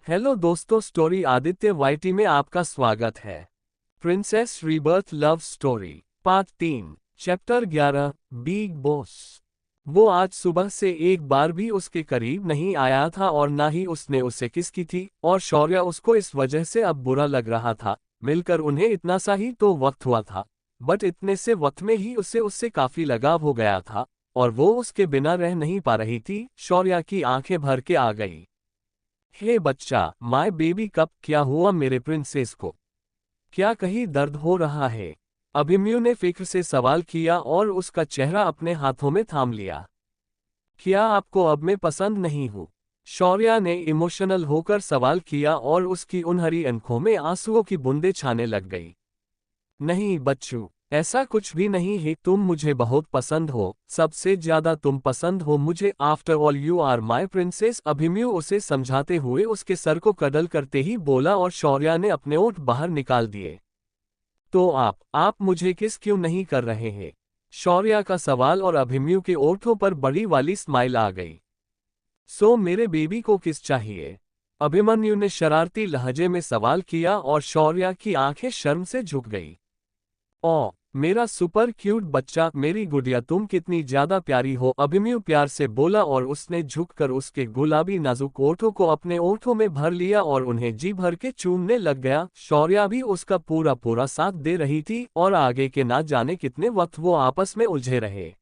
Hello दोस्तों, story Aditya YT में आपका स्वागत है। Princess rebirth love story part 3 chapter 11 big boss. वो आज सुबह से एक बार भी उसके करीब नहीं आया था और ना ही उसने उसे किस की थी, और शौर्य उसको इस वजह से अब बुरा लग रहा था। मिलकर उन्हें इतना सा ही तो वक्त हुआ था, बट इतने से वक्त में ही उसे उससे काफी लगाव हो गया था और वो उसके बिना रह नहीं पा रही थी। शौर्य की आंखें भर के आ गई। हे बच्चा, माय बेबी कप, क्या हुआ मेरे प्रिंसेस को? क्या कहीं दर्द हो रहा है? अभिमन्यु ने फिक्र से सवाल किया और उसका चेहरा अपने हाथों में थाम लिया। क्या आपको अब मैं पसंद नहीं हूँ? शौर्या ने इमोशनल होकर सवाल किया और उसकी उन्हरी आंखों में आंसुओं की बूंदें छाने लग गई। नहीं बच्चू, ऐसा कुछ भी नहीं है। तुम मुझे बहुत पसंद हो, सबसे ज्यादा तुम पसंद हो मुझे। After all you are my princess. Abhimanyu उसे समझाते हुए उसके सर को कडल करते ही बोला और शौर्या ने अपने ओठ बाहर निकाल दिए। तो आप मुझे किस क्यों नहीं कर रहे हैं? शौर्या का सवाल और अभिमन्यु के ओठों पर बड़ी वाली स्माइल आ गई। सो मेरे बेबी को किस चाहिए? अभिमन्यु ने शरारती लहजे में सवाल किया और शौर्या की आंखें शर्म से झुक गई। ओ मेरा सुपर क्यूट बच्चा, मेरी गुड़िया, तुम कितनी ज्यादा प्यारी हो, अभिमन्यु प्यार से बोला और उसने झुककर उसके गुलाबी नाजुक ओठों को अपने ओठों में भर लिया और उन्हें जी भर के चूमने लग गया। शौर्या भी उसका पूरा पूरा साथ दे रही थी और आगे के ना जाने कितने वक्त वो आपस में उलझे रहे।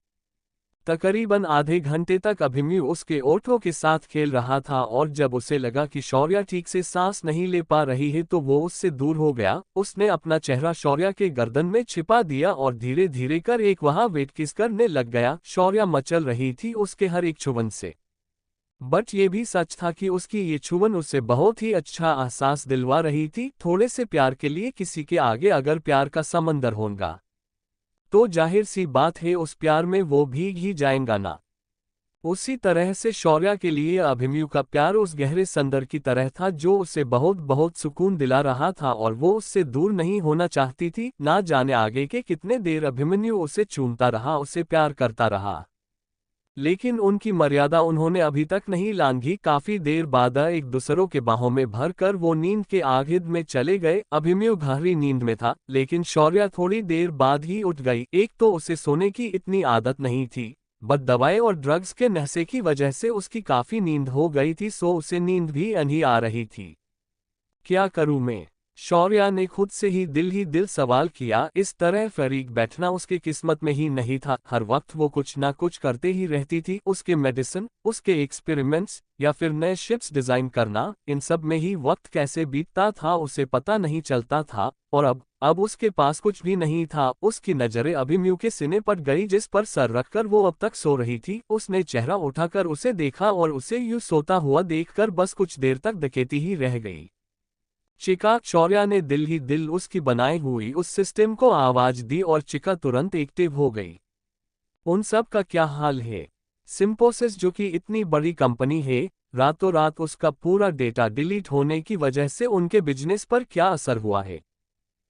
तकरीबन आधे घंटे तक अभिमन्यु उसके ओठों के साथ खेल रहा था और जब उसे लगा कि शौर्या ठीक से सांस नहीं ले पा रही है तो वो उससे दूर हो गया। उसने अपना चेहरा शौर्या के गर्दन में छिपा दिया और धीरे धीरे कर एक वहां वेट किस करने लग गया। शौर्या मचल रही थी उसके हर एक छुवन से, बट ये भी सच था कि उसकी ये छुवन उसे बहुत ही अच्छा एहसास दिलवा रही थी। थोड़े से प्यार के लिए किसी के आगे अगर प्यार का समंदर होगा तो जाहिर सी बात है उस प्यार में वो भीग ही जाएगा ना। उसी तरह से शौर्या के लिए अभिमन्यु का प्यार उस गहरे संदर की तरह था जो उसे बहुत बहुत सुकून दिला रहा था और वो उससे दूर नहीं होना चाहती थी। ना जाने आगे के कितने देर अभिमन्यु उसे चूमता रहा, उसे प्यार करता रहा, लेकिन उनकी मर्यादा उन्होंने अभी तक नहीं लांघी। काफी देर बाद एक दूसरों के बाहों में भरकर वो नींद के आगिद में चले गए। अभिमन्यु गहरी नींद में था, लेकिन शौर्या थोड़ी देर बाद ही उठ गई। एक तो उसे सोने की इतनी आदत नहीं थी, बट दवाई और ड्रग्स के नशे की वजह से उसकी काफी नींद हो गई थी, सो उसे नींद भी नहीं आ रही थी। क्या करूं मैं? शौर्या ने खुद से ही दिल सवाल किया। इस तरह फरीक बैठना उसकी किस्मत में ही नहीं था। हर वक्त वो कुछ ना कुछ करते ही रहती थी। उसके मेडिसिन, उसके एक्सपेरिमेंट्स या फिर नए शिप्स डिजाइन करना, इन सब में ही वक्त कैसे बीतता था उसे पता नहीं चलता था। और अब उसके पास कुछ भी नहीं था। उसकी नजरें अभिमन्यु के सीने पर गई जिस पर सर रखकर वो अब तक सो रही थी। उसने चेहरा उठाकर उसे देखा और उसे यूं सोता हुआ देखकर बस कुछ देर तक डकैती ही रह गई। चिका। शौर्या ने दिल उसकी बनाई हुई उस सिस्टम को आवाज दी और चिका तुरंत एक्टिव हो गई। उन सब का क्या हाल है? सिंपोसिस जो कि इतनी बड़ी कंपनी है, रातों रात उसका पूरा डेटा डिलीट होने की वजह से उनके बिजनेस पर क्या असर हुआ है?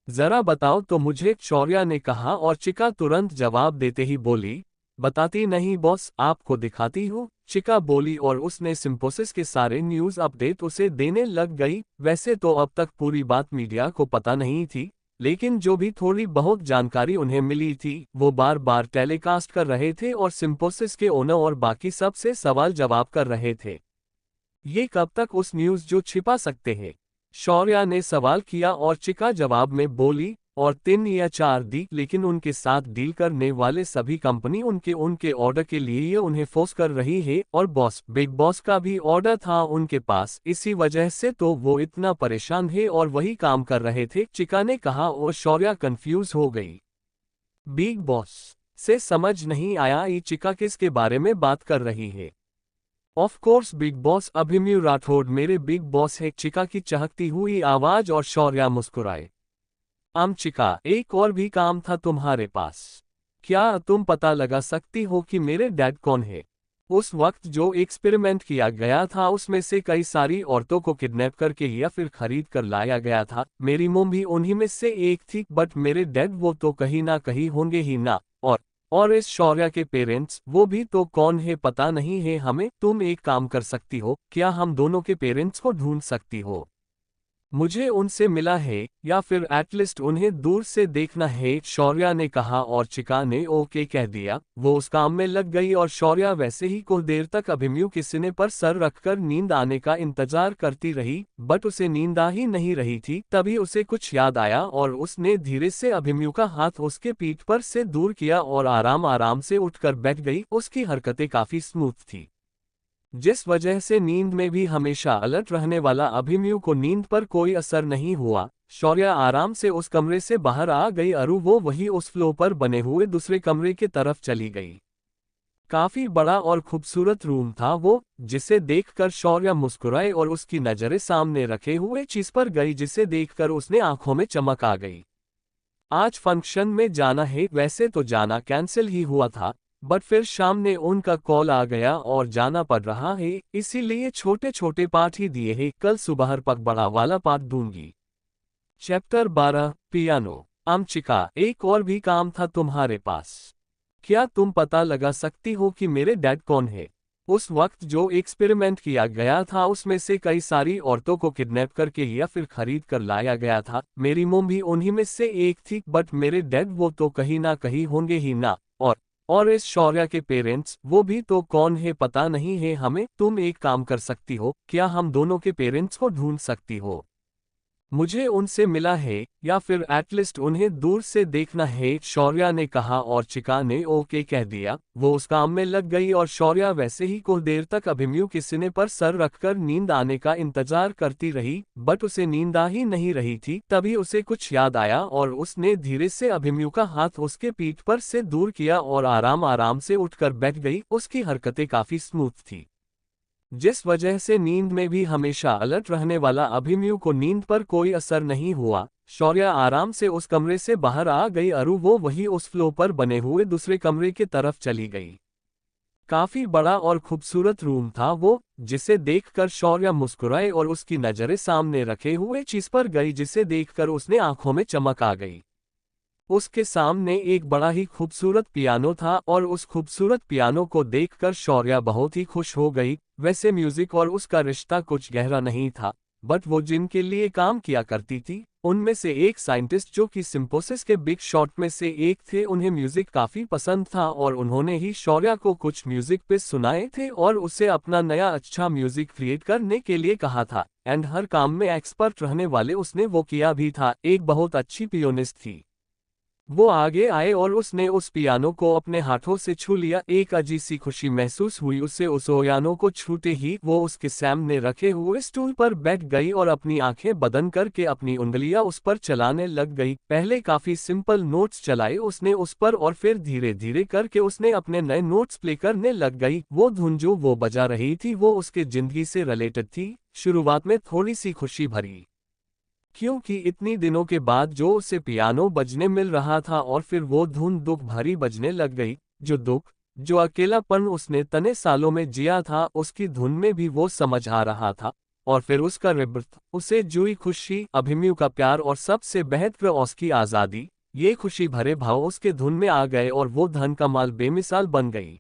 जरा बताओ तो मुझे, शौर्या ने कहा और चिका तुरंत जवाब देते ही बोली, बताती नहीं बॉस, आपको दिखाती हूँ, चिका बोली और उसने सिंपोसिस के सारे न्यूज़ अपडेट उसे देने लग गई। वैसे तो अब तक पूरी बात मीडिया को पता नहीं थी, लेकिन जो भी थोड़ी बहुत जानकारी उन्हें मिली थी वो बार बार टेलीकास्ट कर रहे थे और सिंपोसिस के ओनर और बाकी सब से सवाल जवाब कर रहे थे। ये कब तक उस न्यूज़ जो छिपा सकते हैं? शौर्या ने सवाल किया और चिका जवाब में बोली, और 3 या 4 दी, लेकिन उनके साथ डील करने वाले सभी कंपनी उनके ऑर्डर के लिए ये उन्हें फोर्स कर रही है और बिग बॉस का भी ऑर्डर था उनके पास, इसी वजह से तो वो इतना परेशान है और वही काम कर रहे थे, चिका ने कहा और शौर्या कंफ्यूज हो गई। बिग बॉस से समझ नहीं आया ये चिका किसके बारे में बात कर रही है। Of course big boss, Abhimanyu Rathore मेरे बिग बॉस है, चिका की चहकती हुई आवाज और शौर्या मुस्कुराए। चिका, एक और भी काम था तुम्हारे पास। क्या तुम पता लगा सकती हो कि मेरे डैड कौन है? उस वक्त जो एक्सपेरिमेंट किया गया था उसमें से कई सारी औरतों को किडनैप करके या फिर खरीद कर लाया गया था। मेरी मॉम भी उन्हीं में से एक थी, बट मेरे डैड वो तो कहीं ना कहीं होंगे ही ना। और इस शौर्य के पेरेंट्स वो भी तो कौन है पता नहीं है हमें। तुम एक काम कर सकती हो, क्या हम दोनों के पेरेंट्स को ढूंढ सकती हो? मुझे उनसे मिला है, या फिर एटलीस्ट उन्हें दूर से देखना है, शौर्या ने कहा और चिका ने ओके कह दिया। वो उस काम में लग गई और शौर्या वैसे ही कुछ देर तक अभिमन्यु के सीने पर सर रखकर नींद आने का इंतजार करती रही, बट उसे नींद आ ही नहीं रही थी। तभी उसे कुछ याद आया और उसने धीरे से अभिमन्यु का हाथ उसके पीठ पर से दूर किया और आराम आराम से उठकर बैठ गई। उसकी हरकतें काफी स्मूथ थी, जिस वजह से नींद में भी हमेशा अलर्ट रहने वाला अभिमन्यु को नींद पर कोई असर नहीं हुआ। शौर्या आराम से उस कमरे से बाहर आ गई और वो वही उस फ्लोर पर बने हुए दूसरे कमरे की तरफ चली गई। काफी बड़ा और खूबसूरत रूम था वो, जिसे देखकर शौर्या मुस्कुराई और उसकी नजरें सामने रखे हुए चीज पर गई, जिसे देखकर उसने आंखों में चमक आ गई। आज फंक्शन में जाना है, वैसे तो जाना कैंसिल ही हुआ था, बट फिर शाम ने उनका कॉल आ गया और जाना पड़ रहा है, इसीलिए छोटे छोटे पार्ट ही दिए हैं, कल सुबह पक बड़ा वाला पार्ट दूंगी। Chapter 12 piano. चिका, एक और भी काम था तुम्हारे पास। क्या तुम पता लगा सकती हो कि मेरे डैड कौन है? उस वक्त जो एक्सपेरिमेंट किया गया था उसमें से कई सारी औरतों को किडनैप करके या फिर खरीद कर लाया गया था। मेरी मॉम भी उन्हीं में से एक थी, बट मेरे डैड वो तो कहीं ना कहीं होंगे ही ना। और इस शौर्य के पेरेंट्स वो भी तो कौन है पता नहीं है हमें। तुम एक काम कर सकती हो, क्या हम दोनों के पेरेंट्स को ढूंढ सकती हो? मुझे उनसे मिला है, या फिर एटलीस्ट उन्हें दूर से देखना है, शौर्या ने कहा और चिका ने ओके कह दिया। वो उस काम में लग गई और शौर्या वैसे ही कुछ देर तक अभिमन्यु के सीने पर सर रखकर नींद आने का इंतजार करती रही, बट उसे नींद आ ही नहीं रही थी। तभी उसे कुछ याद आया और उसने धीरे से अभिमन्यु का हाथ उसके पीठ पर से दूर किया और आराम आराम से उठकर बैठ गई। उसकी हरकतें काफी स्मूथ थी, जिस वजह से नींद में भी हमेशा अलर्ट रहने वाला अभिमन्यु को नींद पर कोई असर नहीं हुआ। शौर्या आराम से उस कमरे से बाहर आ गई और वो वही उस फ्लोर पर बने हुए दूसरे कमरे की तरफ चली गई। काफी बड़ा और खूबसूरत रूम था वो, जिसे देखकर शौर्या मुस्कुराई और उसकी नजरें सामने रखे हुए चीज पर गई, जिसे देखकर उसने आंखों में चमक आ गई। उसके सामने एक बड़ा ही खूबसूरत पियानो था और उस खूबसूरत पियानो को देखकर शौर्या बहुत ही खुश हो गई। वैसे म्यूजिक और उसका रिश्ता कुछ गहरा नहीं था, बट वो जिनके लिए काम किया करती थी उनमें से एक साइंटिस्ट जो कि सिम्फोसिस के बिग शॉट में से एक थे, उन्हें म्यूजिक काफी पसंद था और उन्होंने ही शौर्या को कुछ म्यूजिक पे सुनाए थे और उसे अपना नया अच्छा म्यूजिक क्रिएट करने के लिए कहा था। एंड हर काम में एक्सपर्ट रहने वाले उसने वो किया भी था। एक बहुत अच्छी पियोनिस्ट थी। वो आगे आए और उसने उस पियानो को अपने हाथों से छू लिया। एक अजीब सी खुशी महसूस हुई उसे उस पियानो को छूते ही। वो उसके सामने रखे हुए स्टूल पर बैठ गई और अपनी आंखें बंद करके अपनी उंगलियां उस पर चलाने लग गई। पहले काफी सिंपल नोट्स चलाए उसने उस पर और फिर धीरे धीरे करके उसने अपने नए नोट्स प्ले करने लग गई। वो धुन जो वो बजा रही थी वो उसके जिंदगी से रिलेटेड थी। शुरुआत में थोड़ी सी खुशी भरी, क्योंकि इतनी दिनों के बाद जो उसे पियानो बजने मिल रहा था, और फिर वो धुन दुख भरी बजने लग गई। जो दुख, जो अकेलापन उसने तने सालों में जिया था, उसकी धुन में भी वो समझ आ रहा था। और फिर उसका रिबर्थ, उसे जुई खुशी, अभिमन्यु का प्यार और सबसे बेहतर उसकी आज़ादी, ये खुशी भरे भाव उसके धुन में आ गए और वो धन कमाल बेमिसाल बन गई।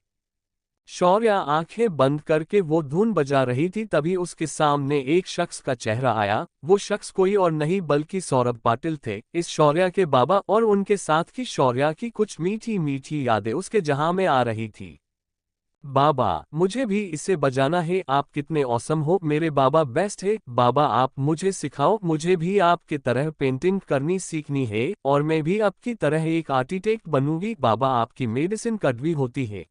शौर्या आंखें बंद करके वो धुन बजा रही थी, तभी उसके सामने एक शख्स का चेहरा आया। वो शख्स कोई और नहीं बल्कि सौरभ पाटिल थे, इस शौर्या के बाबा, और उनके साथ की शौर्या की कुछ मीठी मीठी यादें उसके जहां में आ रही थी। बाबा, मुझे भी इसे बजाना है। आप कितने औसम हो, मेरे बाबा बेस्ट है। बाबा आप मुझे सिखाओ, मुझे भी आपकी तरह पेंटिंग करनी सीखनी है और मैं भी आपकी तरह एक आर्किटेक्ट बनूंगी। बाबा आपकी मेडिसिन कड़वी होती है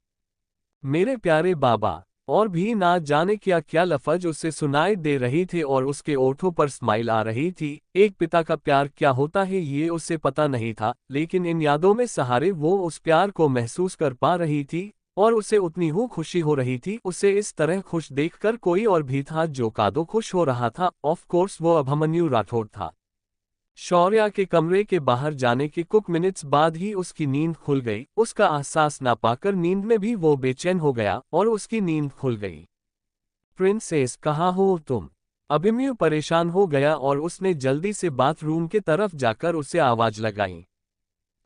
मेरे प्यारे बाबा। और भी ना जाने क्या क्या लफ्ज उसे सुनाई दे रही थे और उसके ओठों पर स्माइल आ रही थी। एक पिता का प्यार क्या होता है ये उसे पता नहीं था, लेकिन इन यादों में सहारे वो उस प्यार को महसूस कर पा रही थी और उसे उतनी ही खुशी हो रही थी। उसे इस तरह खुश देखकर कोई और भी था जो कादो खुश हो रहा था। ऑफ कोर्स वो अभिमन्यु राठौड़ था। शौर्या के कमरे के बाहर जाने के कुछ मिनट्स बाद ही उसकी नींद खुल गई। उसका एहसास ना पाकर नींद में भी वो बेचैन हो गया और उसकी नींद खुल गई। प्रिंसेस, कहाँ हो तुम? अभिमन्यु परेशान हो गया और उसने जल्दी से बाथरूम के तरफ जाकर उसे आवाज लगाई।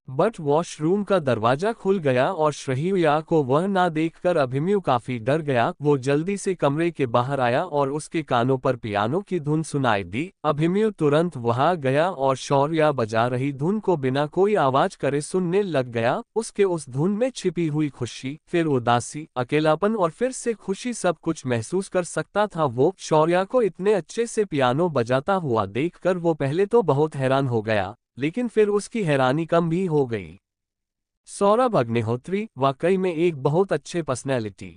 बट वॉशरूम का दरवाजा खुल गया और श्रेया को वह ना देखकर अभिमन्यु काफी डर गया। वो जल्दी से कमरे के बाहर आया और उसके कानों पर पियानो की धुन सुनाई दी। अभिमन्यु तुरंत वहां गया और श्रेया बजा रही धुन को बिना कोई आवाज करे सुनने लग गया। उसके उस धुन में छिपी हुई खुशी, फिर उदासी, अकेलापन और फिर से खुशी सब कुछ महसूस कर सकता था। वो श्रेया को इतने अच्छे से पियानो बजाता हुआ देखकर वो पहले तो बहुत हैरान हो गया, लेकिन फिर उसकी हैरानी कम भी हो गई। सौरभ अग्निहोत्री वाकई में एक बहुत अच्छे पर्सनैलिटी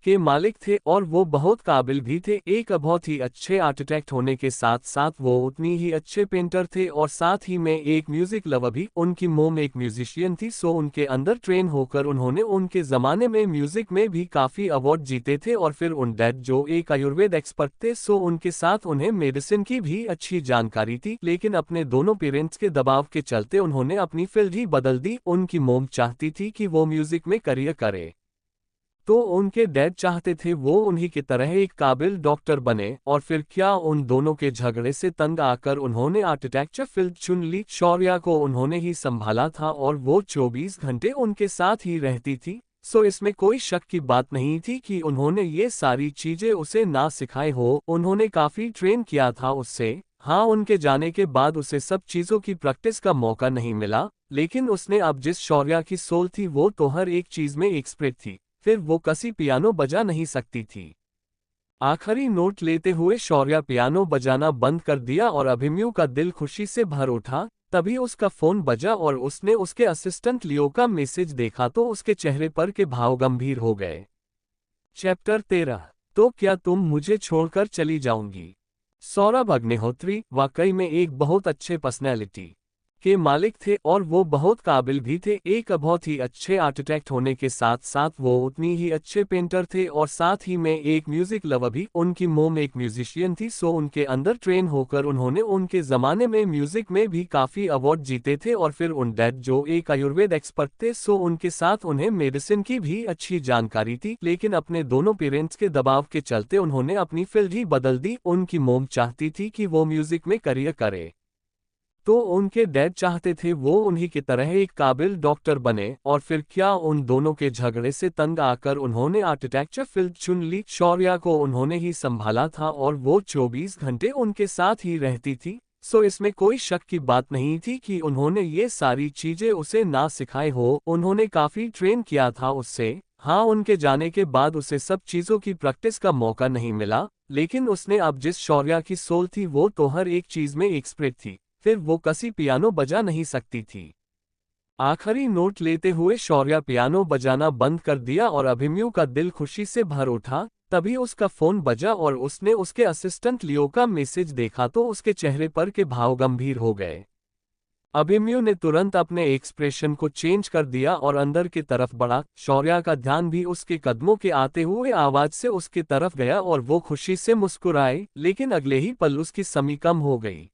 के मालिक थे और वो बहुत काबिल भी थे। एक बहुत ही अच्छे आर्किटेक्ट होने के साथ साथ वो उतनी ही अच्छे पेंटर थे और साथ ही में एक म्यूजिक लवर भी। उनकी मॉम एक म्यूजिशियन थी, सो उनके अंदर ट्रेन होकर उन्होंने उनके ज़माने में म्यूजिक में भी काफ़ी अवार्ड जीते थे। और फिर उन डैड जो एक आयुर्वेद एक्सपर्ट थे, सो उनके साथ उन्हें मेडिसिन की भी अच्छी जानकारी थी। लेकिन अपने दोनों पेरेंट्स के दबाव के चलते उन्होंने अपनी फील्ड ही बदल दी। उनकी मॉम चाहती थी कि वो म्यूजिक में करियर करे, तो उनके डैड चाहते थे वो उन्हीं की तरह एक काबिल डॉक्टर बने। और फिर क्या उन दोनों के झगड़े से तंग आकर उन्होंने आर्किटेक्चर फील्ड चुन ली। श्रेया को उन्होंने ही संभाला था और वो 24 घंटे उनके साथ ही रहती थी। सो इसमें कोई शक की बात नहीं थी कि उन्होंने ये सारी चीजें उसे ना सिखाए हो, उन्होंने काफी ट्रेन किया था उससे। हाँ, उनके जाने के बाद उसे सब चीजों की प्रैक्टिस का मौका नहीं मिला, लेकिन उसने अब जिस श्रेया की सोल थी वो तो हर एक चीज में एक्सपर्ट थी। फिर वो कसी पियानो बजा नहीं सकती थी। आखिरी नोट लेते हुए श्रेया पियानो बजाना बंद कर दिया और अभिमन्यु का दिल खुशी से भर उठा। तभी उसका फोन बजा और उसने उसके असिस्टेंट लियो का मैसेज देखा तो उसके चेहरे पर के भाव गंभीर हो गए। चैप्टर 13। तो क्या तुम मुझे छोड़कर चली जाऊंगी? सौरभ अग्निहोत्री वाकई में एक बहुत अच्छे पर्सनैलिटी के मालिक थे और वो बहुत काबिल भी थे। एक बहुत ही अच्छे आर्किटेक्ट होने के साथ साथ वो उतनी ही अच्छे पेंटर थे और साथ ही में एक म्यूजिक लवर भी। उनकी मॉम एक म्यूजिशियन थी, सो उनके अंदर ट्रेन होकर उन्होंने उनके ज़माने में म्यूजिक में भी काफ़ी अवार्ड जीते थे। और फिर उन डैड जो एक आयुर्वेद एक्सपर्ट थे, सो उनके साथ उन्हें मेडिसिन की भी अच्छी जानकारी थी। लेकिन अपने दोनों पेरेंट्स के दबाव के चलते उन्होंने अपनी फील्ड ही बदल दी। उनकी मॉम चाहती थी कि वो म्यूजिक में करियर करे, तो उनके डैड चाहते थे वो उन्हीं की तरह एक काबिल डॉक्टर बने। और फिर क्या उन दोनों के झगड़े से तंग आकर उन्होंने आर्किटेक्चर फील्ड चुन ली। श्रेया को उन्होंने ही संभाला था और वो 24 घंटे उनके साथ ही रहती थी। सो इसमें कोई शक की बात नहीं थी कि उन्होंने ये सारी चीजें उसे ना सिखाए हो, उन्होंने काफी ट्रेन किया था उससे। हाँ, उनके जाने के बाद उसे सब चीजों की प्रैक्टिस का मौका नहीं मिला, लेकिन उसने अब जिस श्रेया की सोल थी वो तो हर एक चीज में एक्सपर्ट थी। फिर वो कसी पियानो बजा नहीं सकती थी। आखिरी नोट लेते हुए श्रेया पियानो बजाना बंद कर दिया और अभिमन्यु का दिल खुशी से भर उठा। तभी उसका फोन बजा और उसने उसके असिस्टेंट लियो का मैसेज देखा तो उसके चेहरे पर के भाव गंभीर हो गए। अभिमन्यु ने तुरंत अपने एक्सप्रेशन को चेंज कर दिया और अंदर की तरफ बढ़ा। श्रेया का ध्यान भी उसके कदमों के आते हुए आवाज से उसकी तरफ गया और वो खुशी से मुस्कुराई, लेकिन अगले ही पल उसकी समी कम हो गई।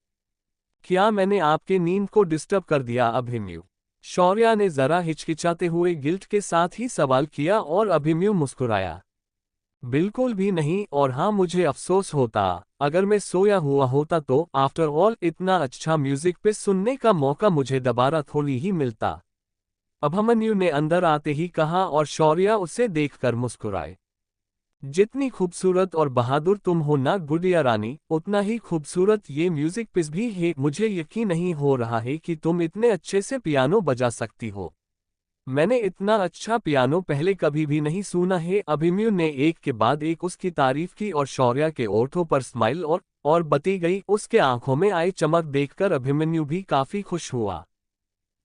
क्या मैंने आपके नींद को डिस्टर्ब कर दिया अभिमन्यु? श्रेया ने जरा हिचकिचाते हुए गिल्ट के साथ ही सवाल किया और अभिमन्यु मुस्कुराया। बिल्कुल भी नहीं, और हाँ, मुझे अफसोस होता अगर मैं सोया हुआ होता तो। आफ्टर ऑल इतना अच्छा म्यूजिक पे सुनने का मौका मुझे दोबारा थोड़ी ही मिलता, अभिमन्यु ने अंदर आते ही कहा और श्रेया उसे देखकर मुस्कुराए। जितनी खूबसूरत और बहादुर तुम हो ना गुड़िया रानी, उतना ही खूबसूरत ये म्यूजिक पीस भी है। मुझे यकीन नहीं हो रहा है कि तुम इतने अच्छे से पियानो बजा सकती हो। मैंने इतना अच्छा पियानो पहले कभी भी नहीं सुना है। अभिमन्यु ने एक के बाद एक उसकी तारीफ की और श्रेया के ओठों पर स्माइल और बती गई। उसके आंखों में आई चमक देखकर अभिमन्यु भी काफी खुश हुआ।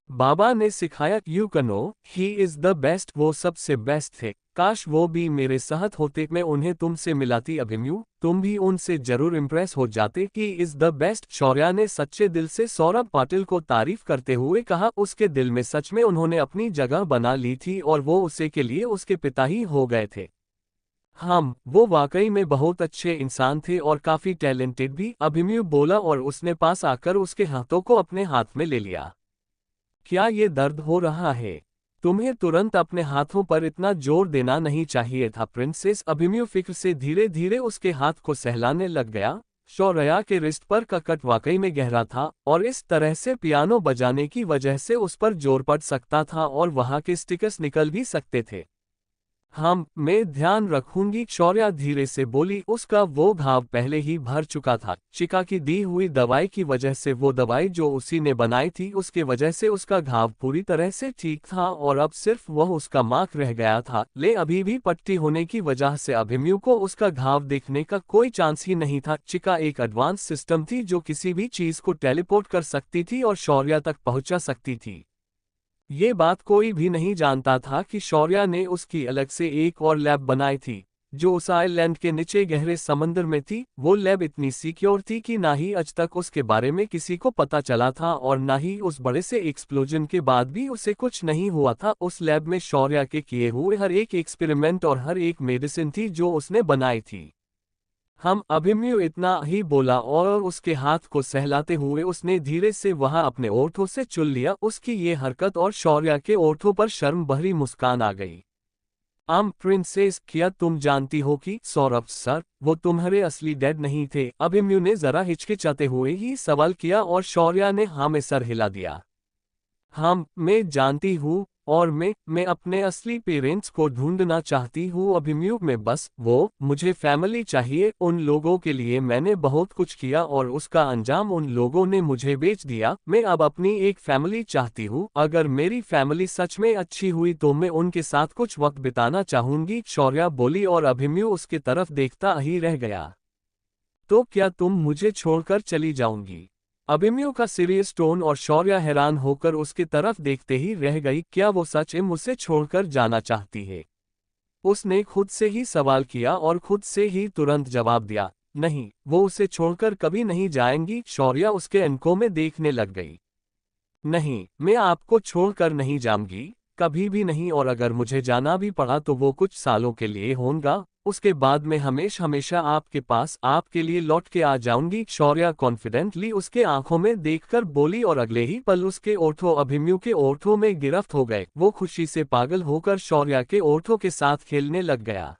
बाबा ने सिखाया यू कनो ही इज द बेस्ट, वो सबसे बेस्ट थे। काश वो भी मेरे साथ होते, मैं उन्हें तुमसे मिलाती। अभिमन्यु, तुम भी उनसे जरूर इम्प्रेस हो जाते कि इज द बेस्ट। श्रेया ने सच्चे दिल से सौरभ पाटिल को तारीफ करते हुए कहा। उसके दिल में सच में उन्होंने अपनी जगह बना ली थी और वो उसे के लिए उसके पिता ही हो गए थे। वो वाकई में बहुत अच्छे इंसान थे और काफी टैलेंटेड भी, अभिमन्यु बोला और उसने पास आकर उसके हाथों को अपने हाथ में ले लिया। क्या ये दर्द हो रहा है? तुम्हें तुरंत अपने हाथों पर इतना जोर देना नहीं चाहिए था प्रिंसेस। अभिमन्यु फिक्र से धीरे धीरे उसके हाथ को सहलाने लग गया। शौर्या के रिस्ट पर का कट वाकई में गहरा था और इस तरह से पियानो बजाने की वजह से उस पर जोर पड़ सकता था और वहां के स्टिकर्स निकल भी सकते थे। मैं ध्यान रखूंगी, शौर्या धीरे से बोली। उसका वो घाव पहले ही भर चुका था। चिका की दी हुई दवाई की वजह से, वो दवाई जो उसी ने बनाई थी, उसके वजह से उसका घाव पूरी तरह से ठीक था और अब सिर्फ वह उसका मार्क रह गया था। ले अभी भी पट्टी होने की वजह से अभिमन्यु को उसका घाव देखने का कोई चांस ही नहीं था। चिका एक एडवांस सिस्टम थी जो किसी भी चीज को टेलीपोर्ट कर सकती थी और शौर्या तक पहुंचा सकती थी। ये बात कोई भी नहीं जानता था कि शौर्या ने उसकी अलग से एक और लैब बनाई थी जो उस आइलैंड के नीचे गहरे समंदर में थी। वो लैब इतनी सिक्योर थी कि ना ही आज तक उसके बारे में किसी को पता चला था और ना ही उस बड़े से एक्सप्लोजन के बाद भी उसे कुछ नहीं हुआ था। उस लैब में शौर्या के किए हुए हर एक एक्सपेरिमेंट और हर एक मेडिसिन थी जो उसने बनाई थी। अभिमन्यु इतना ही बोला और उसके हाथ को सहलाते हुए उसने धीरे से वहां अपने ओठों से चुल लिया। उसकी ये हरकत और शौर्या के ओठों पर शर्म भरी मुस्कान आ गई। प्रिंसेस, क्या तुम जानती हो कि सौरभ सर, वो तुम्हारे असली डैड नहीं थे? अभिमन्यु ने जरा हिचकिचाते हुए ही सवाल किया और शौर्या ने हाँ में सर हिला दिया। मैं जानती हूँ और मैं अपने असली पेरेंट्स को ढूंढना चाहती हूँ अभिमन्यु। में बस मुझे फैमिली चाहिए। उन लोगों के लिए मैंने बहुत कुछ किया और उसका अंजाम उन लोगों ने मुझे बेच दिया। मैं अब अपनी एक फैमिली चाहती हूँ। अगर मेरी फैमिली सच में अच्छी हुई तो मैं उनके साथ कुछ वक्त बिताना चाहूंगी, शौर्या बोली और अभिमन्यु उसकी तरफ देखता ही रह गया। तो क्या तुम मुझे छोड़कर चली जाऊंगी? अभिमन्यु का सीरियस टोन और शौर्या हैरान होकर उसकी तरफ देखते ही रह गई। क्या वो सच में मुझसे छोड़कर जाना चाहती है? उसने खुद से ही सवाल किया और खुद से ही तुरंत जवाब दिया, नहीं, वो उसे छोड़कर कभी नहीं जाएंगी। शौर्या उसके अनकों में देखने लग गई। नहीं, मैं आपको छोड़कर नहीं जाऊंगी, कभी भी नहीं, और अगर मुझे जाना भी पड़ा तो वो कुछ सालों के लिए होगा। उसके बाद मैं हमेशा आपके पास आपके लिए लौट के आ जाऊंगी, शौर्या कॉन्फिडेंटली उसके आंखों में देखकर बोली और अगले ही पल उसके ओठों अभिमन्यु के ओठों में गिरफ्त हो गए। वो खुशी से पागल होकर शौर्या के ओठों के साथ खेलने लग गया।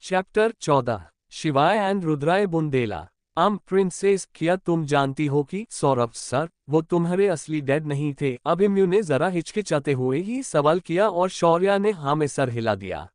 चैप्टर 14, शिवाय एंड रुद्राय बुंदेला। प्रिंसेस, क्या तुम जानती हो कि सौरभ सर, वो तुम्हारे असली डैड नहीं थे? अभिमन्यु ने जरा हिचकिचाते हुए ही सवाल किया और शौर्या ने हाँ में सर हिला दिया।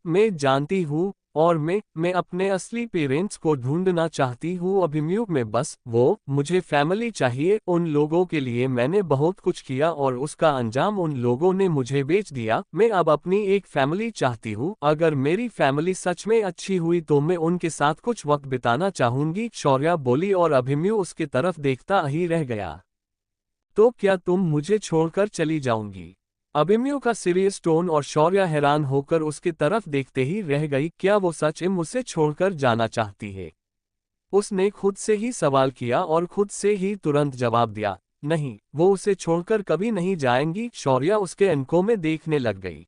मैं जानती हूँ और मैं अपने असली पेरेंट्स को ढूंढना चाहती हूँ अभिमन्यु। में बस मुझे फैमिली चाहिए। उन लोगों के लिए मैंने बहुत कुछ किया और उसका अंजाम उन लोगों ने मुझे बेच दिया। मैं अब अपनी एक फैमिली चाहती हूँ। अगर मेरी फैमिली सच में अच्छी हुई तो मैं उनके साथ कुछ वक्त बिताना चाहूंगी, शौर्या बोली और अभिमन्यु उसकी तरफ देखता ही रह गया। तो क्या तुम मुझे छोड़कर चली जाऊंगी? अभिमन्यु का सीरियस टोन और शौर्या हैरान होकर उसकी तरफ देखते ही रह गई। क्या वो सच में मुझसे छोड़कर जाना चाहती है? उसने खुद से ही सवाल किया और खुद से ही तुरंत जवाब दिया, नहीं, वो उसे छोड़कर कभी नहीं जाएंगी। शौर्या उसके अनकों में देखने लग गई।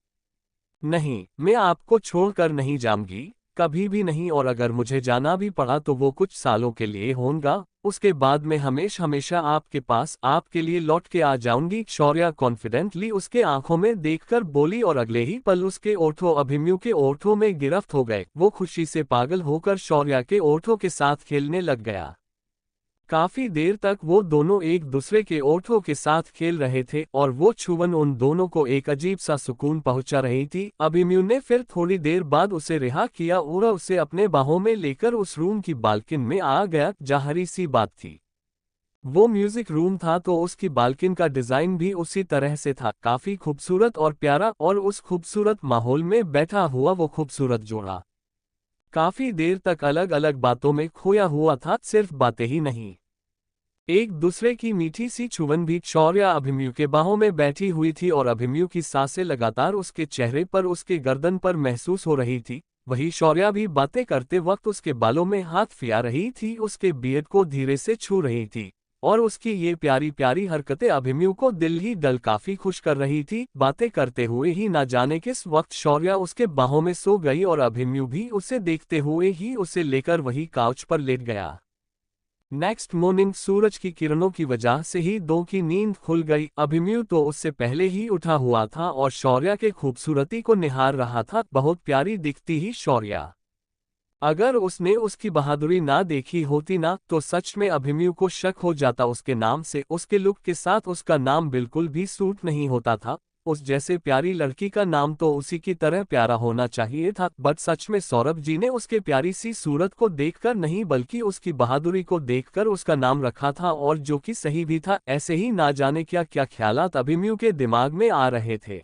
नहीं, मैं आपको छोड़कर नहीं जाऊंगी, कभी भी नहीं, और अगर मुझे जाना भी पड़ा तो वो कुछ सालों के लिए होगा। उसके बाद मैं हमेशा आपके पास आपके लिए लौट के आ जाऊंगी, शौर्या कॉन्फिडेंटली उसके आंखों में देखकर बोली और अगले ही पल उसके ओठों अभिमन्यु के ओठों में गिरफ्त हो गए। वो खुशी से पागल होकर शौर्या के ओठों के साथ खेलने लग गया। काफी देर तक वो दोनों एक दूसरे के ओठों के साथ खेल रहे थे और वो छुवन उन दोनों को एक अजीब सा सुकून पहुंचा रही थी। अभिमन्यु ने फिर थोड़ी देर बाद उसे रिहा किया और उसे अपने बाहों में लेकर उस रूम की बालकनी में आ गया। जाहिर सी बात थी, वो म्यूजिक रूम था तो उसकी बालकनी का डिजाइन भी उसी तरह से था, काफी खूबसूरत और प्यारा। और उस खूबसूरत माहौल में बैठा हुआ वो खूबसूरत जोड़ा काफी देर तक अलग अलग बातों में खोया हुआ था, सिर्फ बातें ही नहीं, एक दूसरे की मीठी सी छुवन भी। शौर्या अभिमन्यु के बाहों में बैठी हुई थी और अभिमन्यु की सांसें लगातार उसके चेहरे पर, उसके गर्दन पर महसूस हो रही थी। वही शौर्या भी बातें करते वक्त उसके बालों में हाथ फिरा रही थी, उसके बियर्ड को धीरे से छू रही थी और उसकी ये प्यारी प्यारी हरकतें अभिमन्यु को दिल ही दिल काफी खुश कर रही थी। बातें करते हुए ही ना जाने किस वक्त शौर्या उसके बाहों में सो गई और अभिमन्यु भी उसे देखते हुए ही उसे लेकर वही काउच पर लेट गया। नेक्स्ट मॉर्निंग सूरज की किरणों की वजह से ही दो की नींद खुल गई। अभिमन्यु तो उससे पहले ही उठा हुआ था और शौर्या के खूबसूरती को निहार रहा था। बहुत प्यारी दिखती ही शौर्या। अगर उसने उसकी बहादुरी ना देखी होती ना तो सच में अभिमन्यु को शक हो जाता उसके नाम से। उसके लुक के साथ उसका नाम बिल्कुल भी सूट नहीं होता था। उस जैसे प्यारी लड़की का नाम तो उसी की तरह प्यारा होना चाहिए था। बट सच में सौरभ जी ने उसके प्यारी सी सूरत को देखकर नहीं बल्कि उसकी बहादुरी को देखकर उसका नाम रखा था, और जो कि सही भी था। ऐसे ही ना जाने क्या क्या ख्यालात अभिमन्यु के दिमाग में आ रहे थे।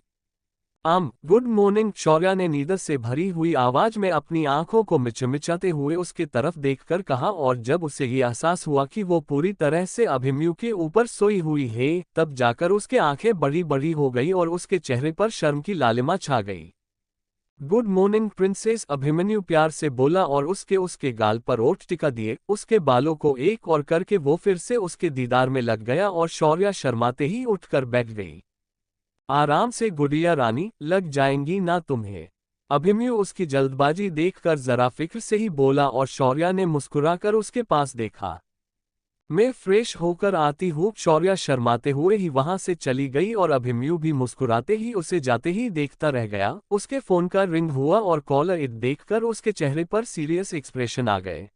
गुड मॉर्निंग, शौर्या ने नींद से भरी हुई आवाज में अपनी आंखों को मिचमिचाते हुए उसकी तरफ देखकर कहा, और जब उसे ये एहसास हुआ कि वो पूरी तरह से अभिमन्यु के ऊपर सोई हुई है, तब जाकर उसके आंखें बड़ी बड़ी हो गई और उसके चेहरे पर शर्म की लालिमा छा गई। गुड मॉर्निंग प्रिंसेस, अभिमन्यु प्यार से बोला और उसके गाल पर ओठ टिका दिए उसके बालों को एक और करके वो फिर से उसके दीदार में लग गया और शौर्या शर्माते ही उठकर बैठ गई। आराम से गुड़िया रानी, लग जाएंगी ना तुम्हें। अभिमन्यु उसकी जल्दबाजी देखकर जरा फिक्र से ही बोला और शौर्या ने मुस्कुराकर उसके पास देखा। मैं फ्रेश होकर आती हूँ, शौर्या शर्माते हुए ही वहां से चली गई और अभिमन्यु भी मुस्कुराते ही उसे जाते ही देखता रह गया। उसके फोन का रिंग हुआ और कॉलर इट देखकर उसके चेहरे पर सीरियस एक्सप्रेशन आ गए।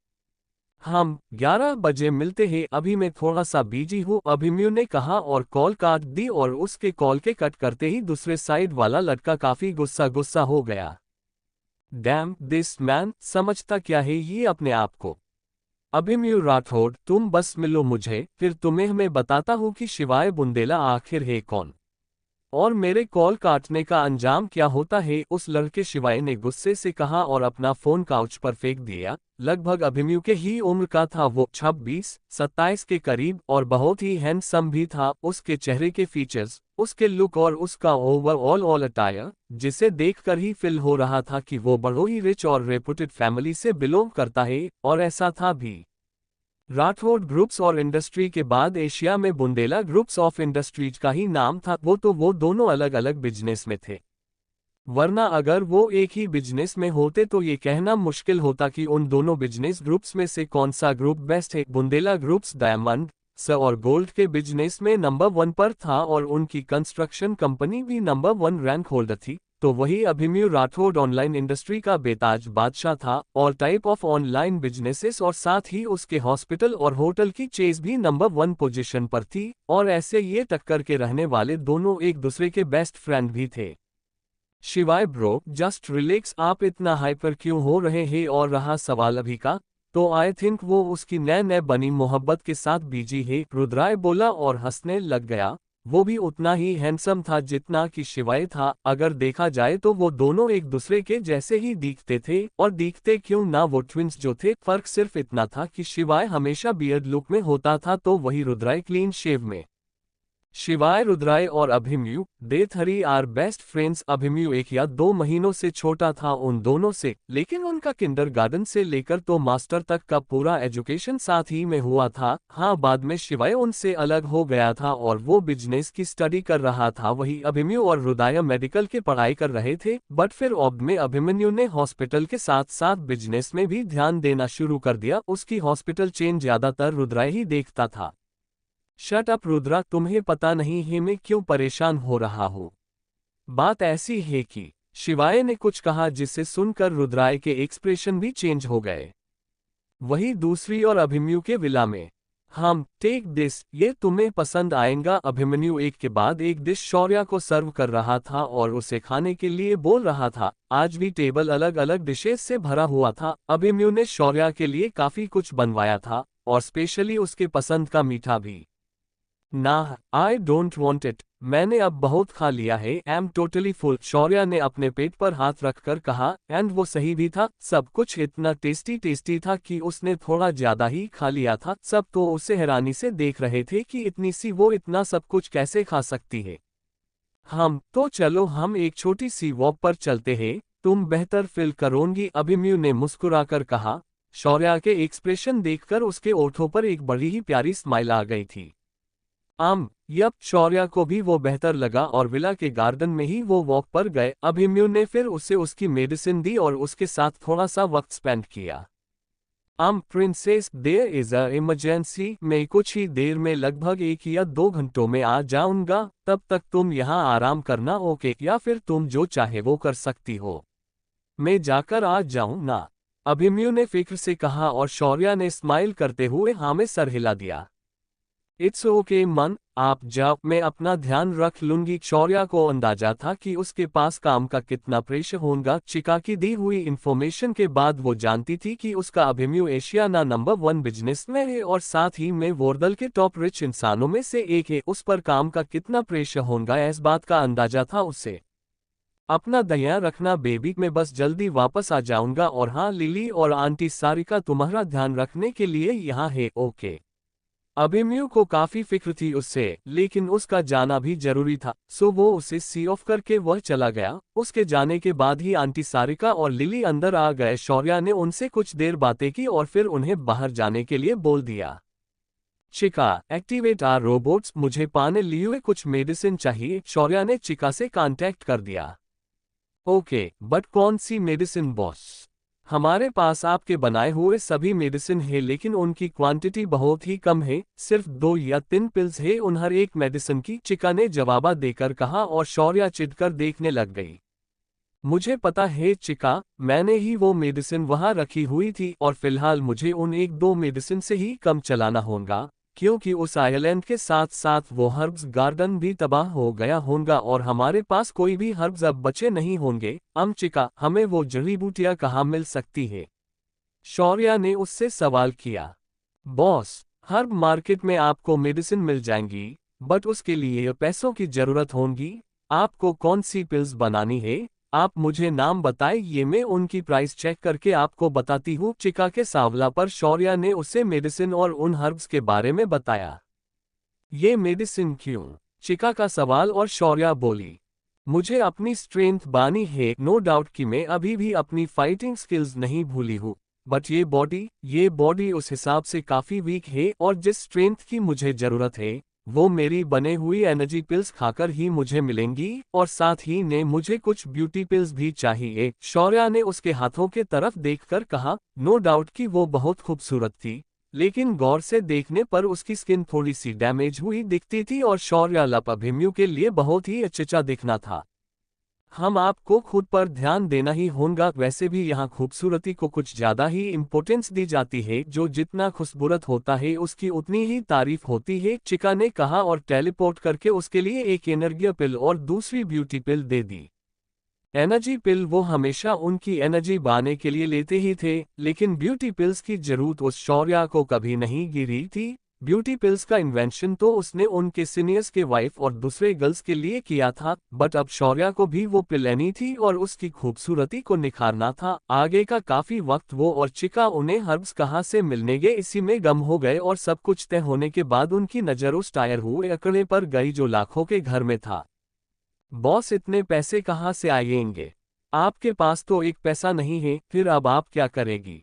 हम 11 बजे मिलते हैं, अभी मैं थोड़ा सा बिजी हूँ, अभिमन्यु ने कहा और कॉल काट दी। और उसके कॉल के कट करते ही दूसरे साइड वाला लड़का काफी गुस्सा हो गया। डैम दिस मैन, समझता क्या है ये अपने आप को। अभिमन्यु राठौड़, तुम बस मिलो मुझे, फिर तुम्हें मैं बताता हूँ कि शिवाय बुंदेला आखिर है कौन और मेरे कॉल काटने का अंजाम क्या होता है, उस लड़के शिवाय ने गुस्से से कहा और अपना फोन काउच पर फेंक दिया। लगभग अभिमन्यु के ही उम्र का था वो, 26-27 के करीब, और बहुत ही हैंडसम भी था। उसके चेहरे के फीचर्स, उसके लुक और उसका ओवरऑल अटायर, जिसे देखकर ही फील हो रहा था कि वो बड़ो ही रिच और रेपुटेड फैमिली से बिलोंग करता है, और ऐसा था भी। राठौड़ ग्रुप्स और इंडस्ट्री के बाद एशिया में बुंदेला ग्रुप्स ऑफ इंडस्ट्रीज का ही नाम था। वो दोनों अलग अलग बिजनेस में थे, वरना अगर वो एक ही बिजनेस में होते तो ये कहना मुश्किल होता कि उन दोनों बिजनेस ग्रुप्स में से कौन सा ग्रुप बेस्ट है। बुंदेला ग्रुप्स डायमंड, सिल्वर और गोल्ड के बिजनेस में नंबर 1 पर था और उनकी कंस्ट्रक्शन कंपनी भी नंबर 1 रैंक होल्डर थी। तो वही अभिमन्यु राठौड़ ऑनलाइन इंडस्ट्री का बेताज बादशाह था, और टाइप ऑफ ऑनलाइन बिजनेसेस और साथ ही उसके हॉस्पिटल और होटल की चेज भी नंबर 1 पोजीशन पर थी। और ऐसे ये टक्कर के रहने वाले दोनों एक दूसरे के बेस्ट फ्रेंड भी थे। शिवाय ब्रो, जस्ट रिलैक्स, आप इतना हाइपर क्यों हो रहे हैं। और रहा सवाल अभी का, तो आई थिंक वो उसकी नए बनी मोहब्बत के साथ बिजी है, रुद्राय बोला और हंसने लग गया। वो भी उतना ही हैंडसम था जितना कि शिवाय था। अगर देखा जाए तो वो दोनों एक दूसरे के जैसे ही दिखते थे, और दिखते क्यों ना, वो ट्विंस जो थे। फर्क सिर्फ इतना था कि शिवाय हमेशा बियर्ड लुक में होता था तो वही रुद्राय क्लीन शेव में। शिवाय, रुद्राय और Abhimanyu they three are best friends. Abhimanyu 1 या 2 महीनों से छोटा था उन दोनों से, लेकिन उनका किंडरगार्टन से लेकर तो मास्टर तक का पूरा एजुकेशन साथ ही में हुआ था। हाँ, बाद में शिवाय उनसे अलग हो गया था और वो बिजनेस की स्टडी कर रहा था, वही अभिमन्यु और रुद्राय मेडिकल की पढ़ाई कर रहे थे। बट फिर अब में अभिमन्यु ने हॉस्पिटल के साथ साथ बिजनेस में भी ध्यान देना शुरू कर दिया। उसकी हॉस्पिटल चेन ज्यादातर रुद्राय ही देखता था। शट अप रुद्रा, तुम्हें पता नहीं है मैं क्यों परेशान हो रहा हूँ। बात ऐसी है कि, शिवाय ने कुछ कहा जिसे सुनकर रुद्राय के एक्सप्रेशन भी चेंज हो गए। वही दूसरी और अभिमन्यु के विला में। हम टेक दिस, ये तुम्हें पसंद आएगा। अभिमन्यु एक के बाद एक डिश शौर्या को सर्व कर रहा था और उसे खाने के लिए बोल रहा था। आज भी टेबल अलग अलग डिशेस से भरा हुआ था। अभिमन्यु ने शौर्या के लिए काफी कुछ बनवाया था, और स्पेशली उसके पसंद का मीठा भी। ना, आई डोंट वॉन्ट इट, मैंने अब बहुत खा लिया है, एम टोटली फुल, शौर्या ने अपने पेट पर हाथ रखकर कहा। एंड वो सही भी था, सब कुछ इतना टेस्टी था कि उसने थोड़ा ज्यादा ही खा लिया था। सब तो उसे हैरानी से देख रहे थे कि इतनी सी वो इतना सब कुछ कैसे खा सकती है। तो चलो हम एक छोटी सी वॉक पर चलते हैं, तुम बेहतर फील करोगी, अभिमन्यु ने मुस्कुराकर कहा। शौर्या के एक्सप्रेशन देखकर उसके ओठों पर एक बड़ी ही प्यारी स्माइल आ गई थी। यप, शौर्या को भी वो बेहतर लगा और विला के गार्डन में ही वो वॉक पर गए। अभिमन्यु ने फिर उसे उसकी मेडिसिन दी और उसके साथ थोड़ा सा वक्त स्पेंड किया। Princess, there is a emergency, मैं कुछ ही देर में लगभग 1 या 2 घंटों में आ जाऊंगा, तब तक तुम यहाँ आराम करना, ओके? या फिर तुम जो चाहे वो कर सकती हो। मैं जाकर आ जाऊं ना? अभिमन्यु ने फिक्र से कहा और शौर्या ने स्माइल करते हुए हाँ में सर हिला दिया। इट्स ओके मन, आप जाओ, मैं अपना ध्यान रख लूंगी। शौर्या को अंदाजा था कि उसके पास काम का कितना प्रेशर होगा। चिका की दी हुई इंफॉर्मेशन के बाद वो जानती थी कि उसका अभिमन्यु एशिया ना नंबर 1 बिजनेस में है और साथ ही में वोर्दल के टॉप रिच इंसानों में से एक है। उस पर काम का कितना प्रेशर होगा इस बात का अंदाजा था उसे। अपना ध्यान रखना बेबी, मैं बस जल्दी वापस आ जाऊंगा और हाँ, लिली और आंटी सारिका तुम्हारा ध्यान रखने के लिए यहाँ है, ओके। अभिमन्यु को काफी फिक्र थी उससे, लेकिन उसका जाना भी जरूरी था, सो वो उसे सी ऑफ करके वह चला गया। उसके जाने के बाद ही आंटी सारिका और लिली अंदर आ गए। शौर्या ने उनसे कुछ देर बातें की और फिर उन्हें बाहर जाने के लिए बोल दिया। चिका, एक्टिवेट आर रोबोट्स, मुझे पाने लिए कुछ मेडिसिन चाहिए। शौर्या ने चिका से कांटेक्ट कर दिया। ओके, बट कौन सी मेडिसिन बॉस? हमारे पास आपके बनाए हुए सभी मेडिसिन है, लेकिन उनकी क्वांटिटी बहुत ही कम है, सिर्फ 2 या 3 पिल्स है उन हर एक मेडिसिन की, चिका ने जवाब देकर कहा और शौर्या चिढ़कर देखने लग गई। मुझे पता है चिका, मैंने ही वो मेडिसिन वहां रखी हुई थी और फिलहाल मुझे उन 1-2 मेडिसिन से ही कम चलाना होगा, क्योंकि उस आइलैंड के साथ साथ वो हर्ब्स गार्डन भी तबाह हो गया होगा और हमारे पास कोई भी हर्ब्स अब बचे नहीं होंगे। चिका, हमें वो जड़ी बूटियां कहाँ मिल सकती है? शौर्या ने उससे सवाल किया। बॉस, हर्ब मार्केट में आपको मेडिसिन मिल जाएंगी, बट उसके लिए पैसों की जरूरत होगी। आपको कौन सी पिल्स बनानी है, आप मुझे नाम बताएं, ये मैं उनकी प्राइस चेक करके आपको बताती हूँ। चिका के सावला पर शौर्या ने उसे मेडिसिन और उन हर्ब्स के बारे में बताया। ये मेडिसिन क्यों? चिका का सवाल और शौर्या बोली, मुझे अपनी स्ट्रेंथ बानी है, नो डाउट कि मैं अभी भी अपनी फाइटिंग स्किल्स नहीं भूली हूँ, बट ये बॉडी उस हिसाब से काफी वीक है और जिस स्ट्रेंथ की मुझे जरूरत है वो मेरी बने हुई एनर्जी पिल्स खाकर ही मुझे मिलेंगी और साथ ही ने मुझे कुछ ब्यूटी पिल्स भी चाहिए। शौर्या ने उसके हाथों के तरफ देखकर कहा। नो डाउट कि वो बहुत खूबसूरत थी, लेकिन गौर से देखने पर उसकी स्किन थोड़ी सी डैमेज हुई दिखती थी और शौर्या लप अभिमन्यु के लिए बहुत ही अच्छा दिखना था। हम आपको खुद पर ध्यान देना ही होगा, वैसे भी यहाँ खूबसूरती को कुछ ज्यादा ही इम्पोर्टेंस दी जाती है, जो जितना खूबसूरत होता है उसकी उतनी ही तारीफ होती है, चिका ने कहा और टेलीपोर्ट करके उसके लिए एक एनर्जी पिल और दूसरी ब्यूटी पिल दे दी। एनर्जी पिल वो हमेशा उनकी एनर्जी बाने के लिए लेते ही थे, लेकिन ब्यूटी पिल्स की जरूरत उस शौर्या को कभी नहीं गिरी थी। ब्यूटी पिल्स का इन्वेंशन तो उसने उनके सीनियर्स के वाइफ और दूसरे गर्ल्स के लिए किया था, बट अब शौर्या को भी वो पिल लेनी थी और उसकी खूबसूरती को निखारना था। आगे का काफी वक्त वो और चिका उन्हें हर्ब्स कहाँ से मिलने गए इसी में गम हो गए और सब कुछ तय होने के बाद उनकी नजर उस टायर हुए अकड़े पर गई जो लाखों के घर में था। बॉस, इतने पैसे कहाँ से आएंगे? आपके पास तो एक पैसा नहीं है, फिर अब आप क्या करेगी?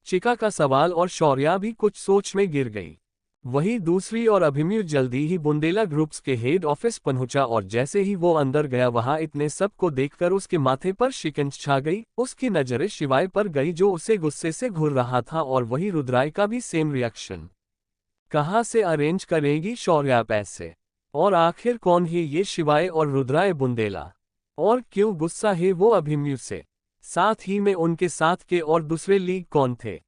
चिका का सवाल और शौर्या भी कुछ सोच में गिर गई। वही दूसरी और अभिमन्यु जल्दी ही बुंदेला ग्रुप्स के हेड ऑफिस पहुंचा और जैसे ही वो अंदर गया वहां इतने सब को देखकर उसके माथे पर शिकंज छा गई। उसकी नजरें शिवाय पर गई जो उसे गुस्से से घूर रहा था और वही रुद्राय का भी सेम रिएक्शन। कहाँ से अरेंज करेगी शौर्या पैसे? और आखिर कौन है ये शिवाय और रुद्राय बुंदेला? और क्यों गुस्सा है वो अभिमन्यु से? साथ ही में उनके साथ के और दूसरे लीग कौन थे?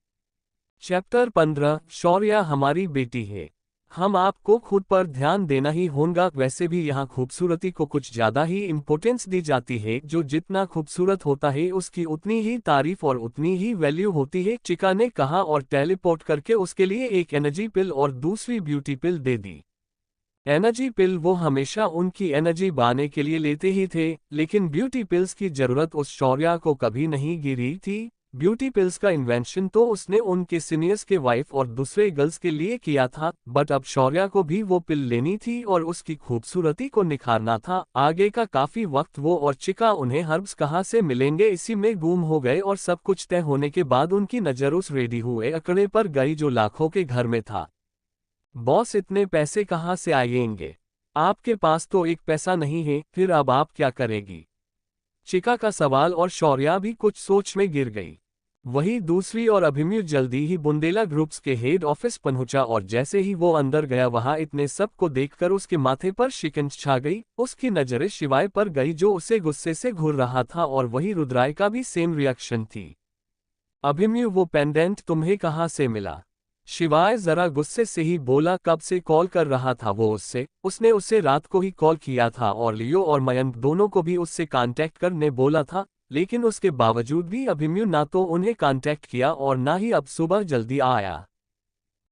चैप्टर 15, शौर्या हमारी बेटी है, हम आपको खुद पर ध्यान देना ही होगा, वैसे भी यहाँ खूबसूरती को कुछ ज्यादा ही इम्पोर्टेंस दी जाती है, जो जितना खूबसूरत होता है उसकी उतनी ही तारीफ और उतनी ही वैल्यू होती है, चिका ने कहा और टेलीपोर्ट करके उसके लिए एक एनर्जी पिल और दूसरी ब्यूटी पिल दे दी। एनर्जी पिल वो हमेशा उनकी एनर्जी बाने के लिए लेते ही थे, लेकिन ब्यूटी पिल्स की जरूरत उस शौर्या को कभी नहीं गिरी थी। ब्यूटी पिल्स का इन्वेंशन तो उसने उनके सीनियर्स के वाइफ और दूसरे गर्ल्स के लिए किया था, बट अब शौर्या को भी वो पिल लेनी थी और उसकी खूबसूरती को निखारना था। आगे का काफी वक्त वो और चिका उन्हें हर्ब्स कहाँ से मिलेंगे इसी में गुम हो गए और सब कुछ तय होने के बाद उनकी नजर उस रेडी हुए अकड़े पर गई जो लाखों के घर में था। बॉस, इतने पैसे कहाँ से आएंगे? आपके पास तो एक पैसा नहीं है, फिर अब आप क्या करेगी? चिका का सवाल और शौर्या भी कुछ सोच में गिर गई। वही दूसरी और अभिमन्यु जल्दी ही बुंदेला ग्रुप्स के हेड ऑफिस पहुंचा और जैसे ही वो अंदर गया वहां इतने सब को देखकर उसके माथे पर शिकंज छा गई। उसकी नजरें शिवाय पर गई जो उसे गुस्से से घूर रहा था और वही रुद्राय का भी सेम रिएक्शन थी। अभिमन्यु, वो पेंडेंट तुम्हें कहाँ से मिला? शिवाय जरा गुस्से से ही बोला, कब से कॉल कर रहा था वो उसने उससे रात को ही कॉल किया था और लियो और मयंक दोनों को भी उससे कांटेक्ट करने बोला था, लेकिन उसके बावजूद भी अभिमन्यु ना तो उन्हें कांटेक्ट किया और ना ही अब सुबह जल्दी आया।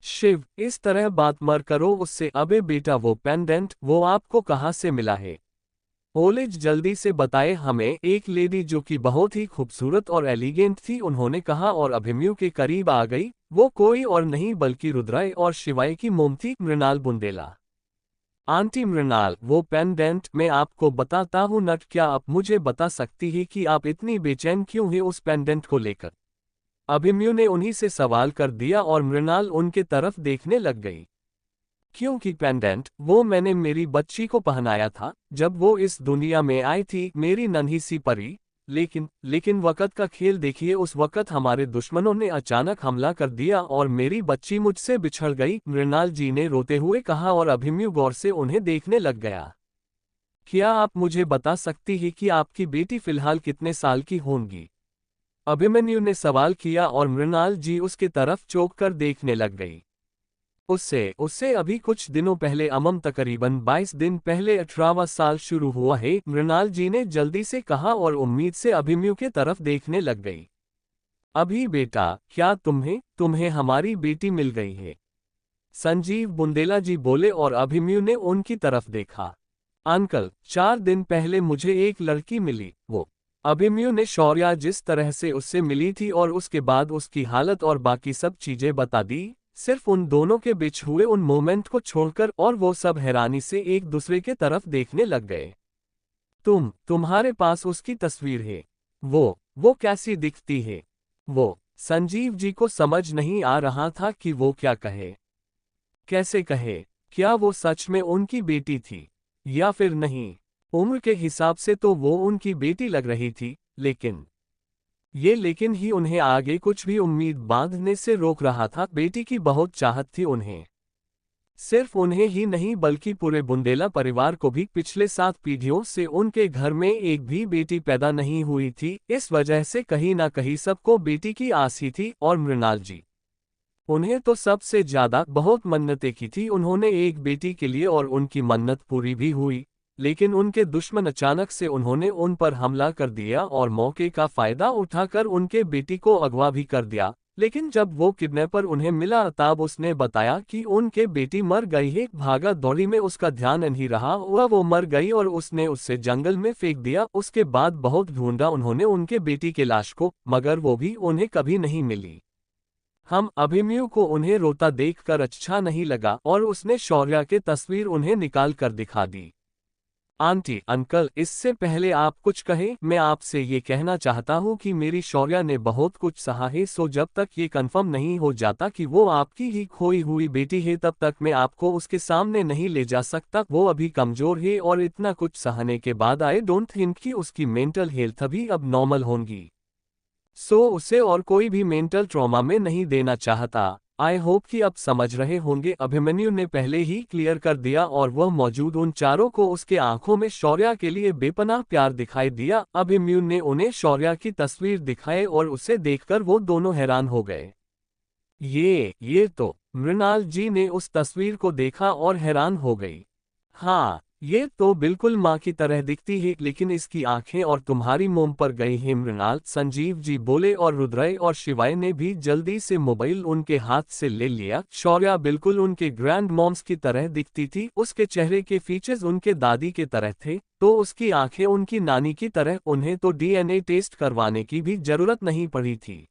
शिव, इस तरह बात मत करो उससे। अबे बेटा, वो पेंडेंट वो आपको कहाँ से मिला है? ओलिज जल्दी से बताए हमें। एक लेडी जो कि बहुत ही खूबसूरत और एलिगेंट थी, उन्होंने कहा और अभिमन्यु के करीब आ गई। वो कोई और नहीं बल्कि रुद्राय और शिवाय की मोम थी, मृणाल बुंदेला। आंटी मृणाल, वो पेंडेंट मैं आपको बताता हूँ नट, क्या आप मुझे बता सकती है कि आप इतनी बेचैन क्यों हैं उस पेंडेंट को लेकर? अभिमन्यु ने उन्हीं से सवाल कर दिया और मृणाल उनके तरफ देखने लग गई। क्योंकि पेंडेंट वो मैंने मेरी बच्ची को पहनाया था जब वो इस दुनिया में आई थी, मेरी नन्ही सी परी। लेकिन वक्त का खेल देखिए, उस वक्त हमारे दुश्मनों ने अचानक हमला कर दिया और मेरी बच्ची मुझसे बिछड़ गई, मृणाल जी ने रोते हुए कहा और अभिमन्यु गौर से उन्हें देखने लग गया। क्या आप मुझे बता सकती हैं कि आपकी बेटी फिलहाल कितने साल की होंगी? अभिमन्यु ने सवाल किया और मृणाल जी उसकी तरफ चौंक कर देखने लग गई। उससे अभी कुछ दिनों पहले तकरीबन 22 दिन पहले 18वां साल शुरू हुआ है, मृणाल जी ने जल्दी से कहा और उम्मीद से अभिमन्यु के तरफ देखने लग गई। अभी बेटा, क्या तुम्हें हमारी बेटी मिल गई है? संजीव बुंदेला जी बोले और अभिमन्यु ने उनकी तरफ देखा। अंकल, 4 दिन पहले मुझे एक लड़की मिली। वो अभिमन्यु ने शौर्या जिस तरह से उससे मिली थी और उसके बाद उसकी हालत और बाकी सब चीजें बता दी, सिर्फ उन दोनों के बीच हुए उन मोमेंट को छोड़कर, और वो सब हैरानी से एक दूसरे के तरफ देखने लग गए। तुम्हारे पास उसकी तस्वीर है? वो कैसी दिखती है? वो संजीव जी को समझ नहीं आ रहा था कि वो क्या कहे, कैसे कहे। क्या वो सच में उनकी बेटी थी या फिर नहीं? उम्र के हिसाब से तो वो उनकी बेटी लग रही थी, लेकिन ही उन्हें आगे कुछ भी उम्मीद बांधने से रोक रहा था। बेटी की बहुत चाहत थी उन्हें, सिर्फ उन्हें ही नहीं बल्कि पूरे बुंदेला परिवार को भी। पिछले 7 पीढ़ियों से उनके घर में एक भी बेटी पैदा नहीं हुई थी, इस वजह से कहीं ना कहीं सबको बेटी की आस ही थी। और मृणाल जी, उन्हें तो सबसे ज्यादा बहुत मन्नतें की थी उन्होंने एक बेटी के लिए, और उनकी मन्नत पूरी भी हुई। लेकिन उनके दुश्मन अचानक से उन्होंने उन पर हमला कर दिया और मौके का फायदा उठाकर उनके बेटी को अगवा भी कर दिया। लेकिन जब वो किडनैपर उन्हें मिला तब उसने बताया कि उनके बेटी मर गई है। भागा दौड़ी में उसका ध्यान नहीं रहा, वो मर गई और उसने उससे जंगल में फेंक दिया। उसके बाद बहुत ढूंढा उन्होंने उनके बेटी के लाश को, मगर वो भी उन्हें कभी नहीं मिली। हम अभिमन्यु को उन्हें रोता देखकर अच्छा नहीं लगा और उसने शौर्या की तस्वीर उन्हें निकाल कर दिखा दी। आंटी, अंकल, इससे पहले आप कुछ कहें, मैं आपसे ये कहना चाहता हूँ कि मेरी शौर्या ने बहुत कुछ सहा है, सो जब तक ये कंफर्म नहीं हो जाता कि वो आपकी ही खोई हुई बेटी है तब तक मैं आपको उसके सामने नहीं ले जा सकता। वो अभी कमजोर है और इतना कुछ सहने के बाद आई डोंट थिंक कि उसकी मेंटल हेल्थ अभी अब नॉर्मल होंगी। सो उसे और कोई भी मेंटल ट्रॉमा में नहीं देना चाहता। आई होप कि अब समझ रहे होंगे। अभिमन्यु ने पहले ही क्लियर कर दिया और वह मौजूद उन चारों को उसके आंखों में शौर्या के लिए बेपनाह प्यार दिखाई दिया। अभिमन्यु ने उन्हें शौर्या की तस्वीर दिखाई और उसे देखकर वो दोनों हैरान हो गए। ये तो, मृणाल जी ने उस तस्वीर को देखा और हैरान हो गई। हाँ, ये तो बिल्कुल माँ की तरह दिखती है, लेकिन इसकी आंखें और तुम्हारी मोम पर गई है मृणाल, संजीव जी बोले और रुद्रय और शिवाय ने भी जल्दी से मोबाइल उनके हाथ से ले लिया। शौर्या बिल्कुल उनके ग्रैंड मॉम्स की तरह दिखती थी, उसके चेहरे के फीचर्स उनके दादी के तरह थे, तो उसकी आंखें उनकी नानी की तरह। उन्हें तो डीएनए टेस्ट करवाने की भी जरूरत नहीं पड़ी थी।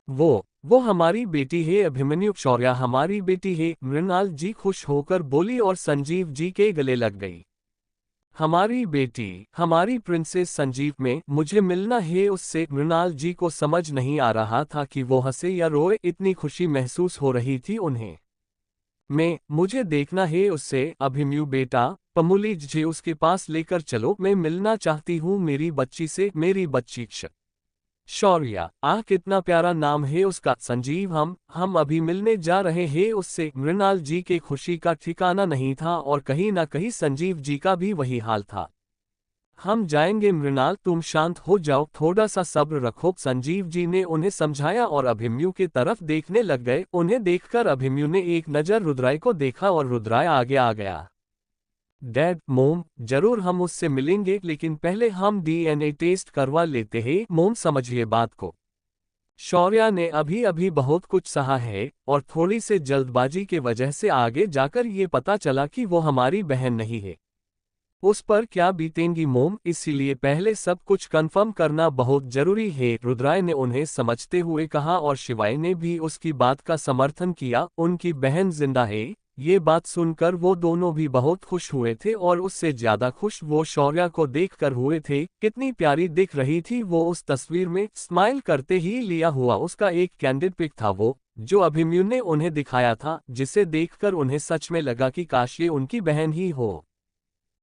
वो हमारी बेटी है अभिमन्यु, शौर्या हमारी बेटी है, मृणाल जी खुश होकर बोली और संजीव जी के गले लग गई। हमारी बेटी, हमारी प्रिंसेस संजीव में मुझे मिलना है उससे। मृणाल जी को समझ नहीं आ रहा था कि वो हंसे या रोए, इतनी खुशी महसूस हो रही थी उन्हें। मुझे देखना है उससे। अभिमन्यु बेटा, पमुली जी उसके पास लेकर चलो, मैं मिलना चाहती हूँ मेरी बच्ची से, मेरी बच्ची शौर्या। कितना प्यारा नाम है उसका। संजीव, हम अभी मिलने जा रहे हैं उससे। मृणाल जी के खुशी का ठिकाना नहीं था और कहीं ना कहीं संजीव जी का भी वही हाल था। हम जाएंगे मृणाल, तुम शांत हो जाओ, थोड़ा सा सब्र रखो। संजीव जी ने उन्हें समझाया और अभिमन्यु की तरफ देखने लग गए। उन्हें देखकर अभिमन्यु ने एक नज़र रुद्राय को देखा और रुद्राय आगे आ गया। डैड, मोम, जरूर हम उससे मिलेंगे, लेकिन पहले हम डीएनए टेस्ट करवा लेते हैं। मोम समझिए बात को। शौर्या ने अभी अभी बहुत कुछ सहा है और थोड़ी से जल्दबाजी के वजह से आगे जाकर ये पता चला कि वो हमारी बहन नहीं है। उस पर क्या बीतेंगी मोम, इसीलिए पहले सब कुछ कंफर्म करना बहुत जरूरी है। रुद्राय ने उन्हें समझते हुए कहा और शिवाय ने भी उसकी बात का समर्थन किया। उनकी बहन जिंदा है, ये बात सुनकर वो दोनों भी बहुत खुश हुए थे और उससे ज्यादा खुश वो शौर्या को देखकर हुए थे। कितनी प्यारी दिख रही थी वो उस तस्वीर में। स्माइल करते ही लिया हुआ उसका एक कैंडिड पिक था वो, जो अभिमन्यु ने उन्हें दिखाया था, जिसे देखकर उन्हें सच में लगा कि काश ये उनकी बहन ही हो।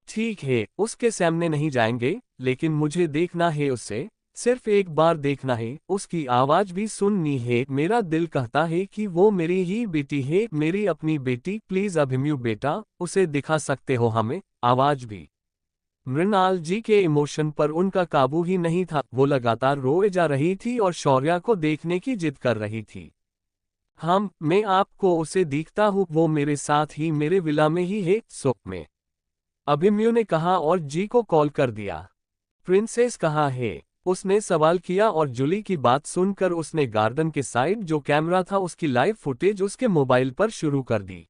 ठीक है, उसके सामने नहीं जाएंगे, लेकिन मुझे देखना है उसे, सिर्फ एक बार देखना है। उसकी आवाज भी सुननी है। मेरा दिल कहता है कि वो मेरी ही बेटी है, मेरी अपनी बेटी। प्लीज अभिमन्यु बेटा, उसे दिखा सकते हो हमें, आवाज भी। मृणाल जी के इमोशन पर उनका काबू ही नहीं था। वो लगातार रोए जा रही थी और शौर्या को देखने की जिद कर रही थी। मैं आपको उसे दिखता हूँ, वो मेरे साथ ही मेरे विला में ही है, सुख में, अभिमन्यु ने कहा और जी को कॉल कर दिया। प्रिंसेस कहाँ है, उसने सवाल किया और जूली की बात सुनकर उसने गार्डन के साइड जो कैमरा था उसकी लाइव फुटेज उसके मोबाइल पर शुरू कर दी।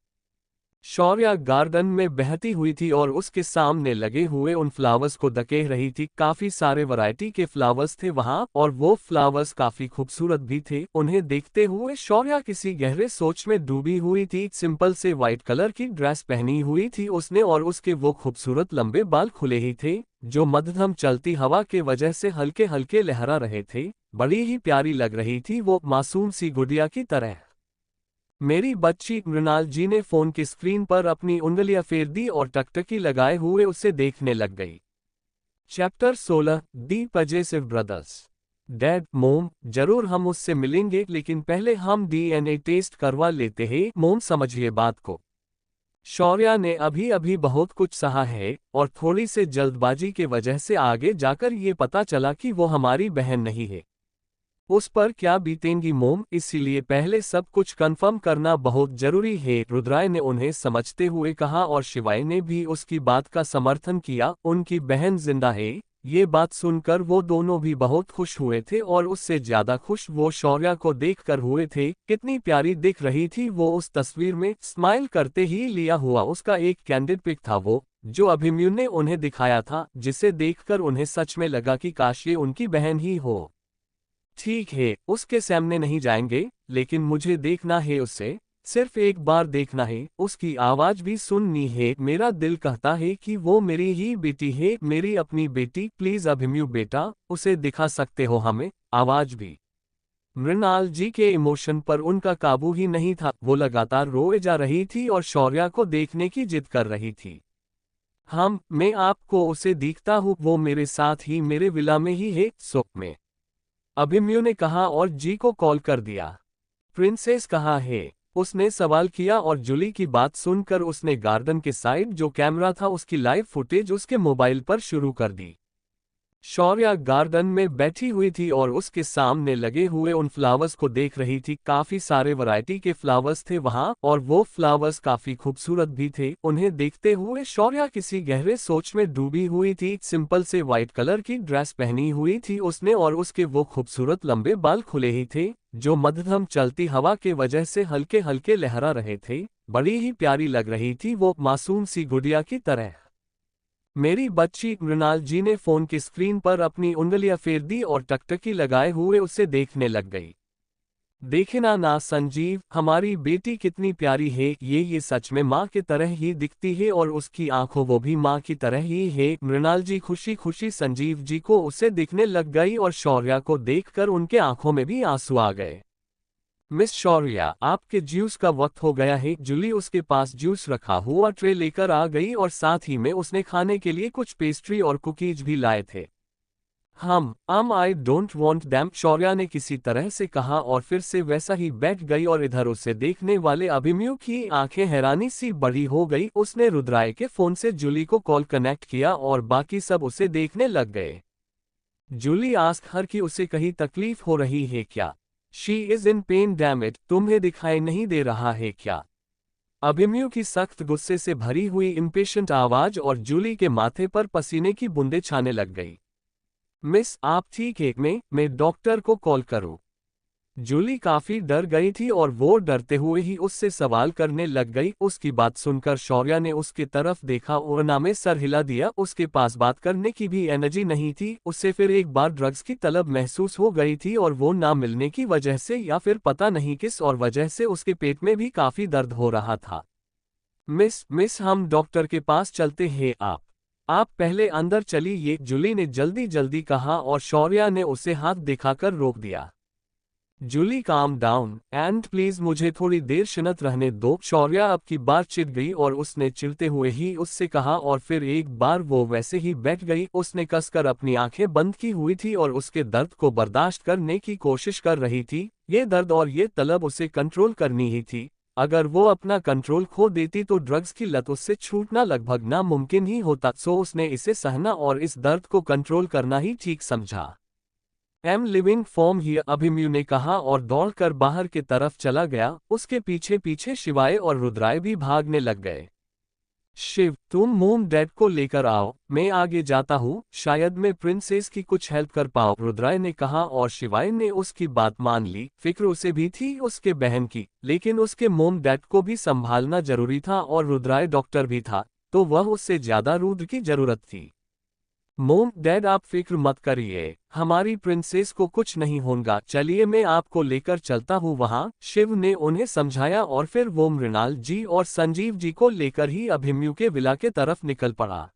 शौर्या गार्डन में बहती हुई थी और उसके सामने लगे हुए उन फ्लावर्स को देख रही थी। काफी सारे वैरायटी के फ्लावर्स थे वहां और वो फ्लावर्स काफी खूबसूरत भी थे। उन्हें देखते हुए शौर्या किसी गहरे सोच में डूबी हुई थी। सिंपल से व्हाइट कलर की ड्रेस पहनी हुई थी उसने और उसके वो खूबसूरत लंबे बाल खुले ही थे, जो मध्यम चलती हवा के वजह से हल्के हल्के लहरा रहे थे। बड़ी ही प्यारी लग रही थी वो, मासूम सी गुड़िया की तरह। मेरी बच्ची, मृणाल जी ने फोन की स्क्रीन पर अपनी उंगलियां फेर दी और टकटकी लगाए हुए उसे देखने लग गई। चैप्टर 16, दी पजेसिव ब्रदर्स। डैड, मोम, जरूर हम उससे मिलेंगे, लेकिन पहले हम डीएनए टेस्ट करवा लेते हैं। मोम समझिए बात को। शौर्या ने अभी अभी बहुत कुछ सहा है और थोड़ी से जल्दबाजी के वजह से आगे जाकर ये पता चला कि वो हमारी बहन नहीं है। उस पर क्या बीतेंगी मोम, इसीलिए पहले सब कुछ कंफर्म करना बहुत जरूरी है। रुद्राय ने उन्हें समझते हुए कहा और शिवाय ने भी उसकी बात का समर्थन किया। उनकी बहन जिंदा है, ये बात सुनकर वो दोनों भी बहुत खुश हुए थे और उससे ज्यादा खुश वो शौर्या को देखकर हुए थे। कितनी प्यारी दिख रही थी वो उस तस्वीर में। स्माइल करते ही लिया हुआ उसका एक कैंडिड पिक था वो, जो अभिमन्यु ने उन्हें दिखाया था, जिसे देखकर उन्हें सच में लगा कि काश ये उनकी बहन ही हो। ठीक है, उसके सामने नहीं जाएंगे, लेकिन मुझे देखना है उसे, सिर्फ एक बार देखना है। उसकी आवाज भी सुननी है। मेरा दिल कहता है कि वो मेरी ही बेटी है, मेरी अपनी बेटी। प्लीज अभिमन्यु बेटा, उसे दिखा सकते हो हमें, आवाज भी। मृणाल जी के इमोशन पर उनका काबू ही नहीं था। वो लगातार रोए जा रही थी और शौर्या को देखने की जिद कर रही थी। मैं आपको उसे दिखता हूँ, वो मेरे साथ ही मेरे विला में ही है, सुख में, अभिमन्यु ने कहा और जी को कॉल कर दिया। प्रिंसेस कहाँ है, उसने सवाल किया और जूली की बात सुनकर उसने गार्डन के साइड जो कैमरा था उसकी लाइव फुटेज उसके मोबाइल पर शुरू कर दी। शौर्या गार्डन में बैठी हुई थी और उसके सामने लगे हुए उन फ्लावर्स को देख रही थी। काफी सारे वैरायटी के फ्लावर्स थे वहां और वो फ्लावर्स काफी खूबसूरत भी थे। उन्हें देखते हुए शौर्या किसी गहरे सोच में डूबी हुई थी। सिंपल से व्हाइट कलर की ड्रेस पहनी हुई थी उसने और उसके वो खूबसूरत लंबे बाल खुले ही थे, जो मध्यम चलती हवा के वजह से हल्के हल्के लहरा रहे थे। बड़ी ही प्यारी लग रही थी वो, मासूम सी गुड़िया की तरह। मेरी बच्ची, मृणाल जी ने फोन की स्क्रीन पर अपनी उंगलियां फेर दी और टकटकी लगाए हुए उसे देखने लग गई। देखना ना संजीव, हमारी बेटी कितनी प्यारी है, ये सच में माँ की तरह ही दिखती है और उसकी आंखों वो भी माँ की तरह ही है। मृणाल जी खुशी खुशी संजीव जी को उसे दिखने लग गई और शौर्या को देखकर उनके आंखों में भी आंसू आ गए। मिस शौर्या, आपके जूस का वक्त हो गया है। जूली उसके पास जूस रखा हुआ ट्रे लेकर आ गई और साथ ही में उसने खाने के लिए कुछ पेस्ट्री और कुकीज भी लाए थे। I don't want them, Shaurya ने किसी तरह से कहा और फिर से वैसा ही बैठ गई और इधर उसे देखने वाले अभिमन्यु की आंखें हैरानी सी बड़ी हो गई। उसने रुद्राय के फोन से जूली को कॉल कनेक्ट किया और बाकी सब उसे देखने लग गए। जूली आस्क हर कि उसे कहीं तकलीफ हो रही है क्या? She is in pen damn it, तुम्हें दिखाई नहीं दे रहा है क्या? अभिमन्यु की सख्त गुस्से से भरी हुई इम्पेशेंट आवाज और जूली के माथे पर पसीने की बूंदें छाने लग गई। मिस, आप ठीक है? मैं डॉक्टर को कॉल करूं? जूली काफी डर गई थी और वो डरते हुए ही उससे सवाल करने लग गई। उसकी बात सुनकर शौर्या ने उसके तरफ देखा और ना में सर हिला दिया। उसके पास बात करने की भी एनर्जी नहीं थी। उसे फिर एक बार ड्रग्स की तलब महसूस हो गई थी और वो ना मिलने की वजह से या फिर पता नहीं किस और वजह से उसके पेट में भी काफी दर्द हो रहा था। मिस हम डॉक्टर के पास चलते हैं, आप पहले अंदर चलिए, जूली ने जल्दी जल्दी कहा और शौर्या ने उसे हाथ दिखाकर रोक दिया। Jully calm down and please मुझे थोड़ी देर शांत रहने दो। शौर्या अब की बार चिढ़ गई और उसने चिढ़ते हुए ही उससे कहा और फिर एक बार वो वैसे ही बैठ गई। उसने कसकर अपनी आंखें बंद की हुई थी और उसके दर्द को बर्दाश्त करने की कोशिश कर रही थी। ये दर्द और ये तलब उसे कंट्रोल करनी ही थी। अगर वो अपना कंट्रोल खो देती तो ड्रग्स की लत उससे छूटना लगभग नामुमकिन ही होता। सो उसने इसे सहना और इस दर्द को कंट्रोल करना ही ठीक समझा। Am living from here, Abhimanyu ने कहा और दौड़कर बाहर की तरफ चला गया। उसके पीछे पीछे शिवाय और रुद्राय भी भागने लग गए। शिव, तुम मोम डैड को लेकर आओ, मैं आगे जाता हूँ, शायद मैं प्रिंसेस की कुछ हेल्प कर पाऊँ, रुद्राय ने कहा और शिवाय ने उसकी बात मान ली। फिक्र उसे भी थी उसके बहन की, लेकिन उसके मोम डैड को भी संभालना जरूरी था और रुद्राय डॉक्टर भी था, तो वह उससे ज्यादा रुद्र की जरूरत थी। मोम डैड आप फिक्र मत करिए, हमारी प्रिंसेस को कुछ नहीं होगा, चलिए मैं आपको लेकर चलता हूँ वहाँ, शिव ने उन्हें समझाया और फिर वो मृणाल जी और संजीव जी को लेकर ही अभिमन्यु के विला के तरफ निकल पड़ा।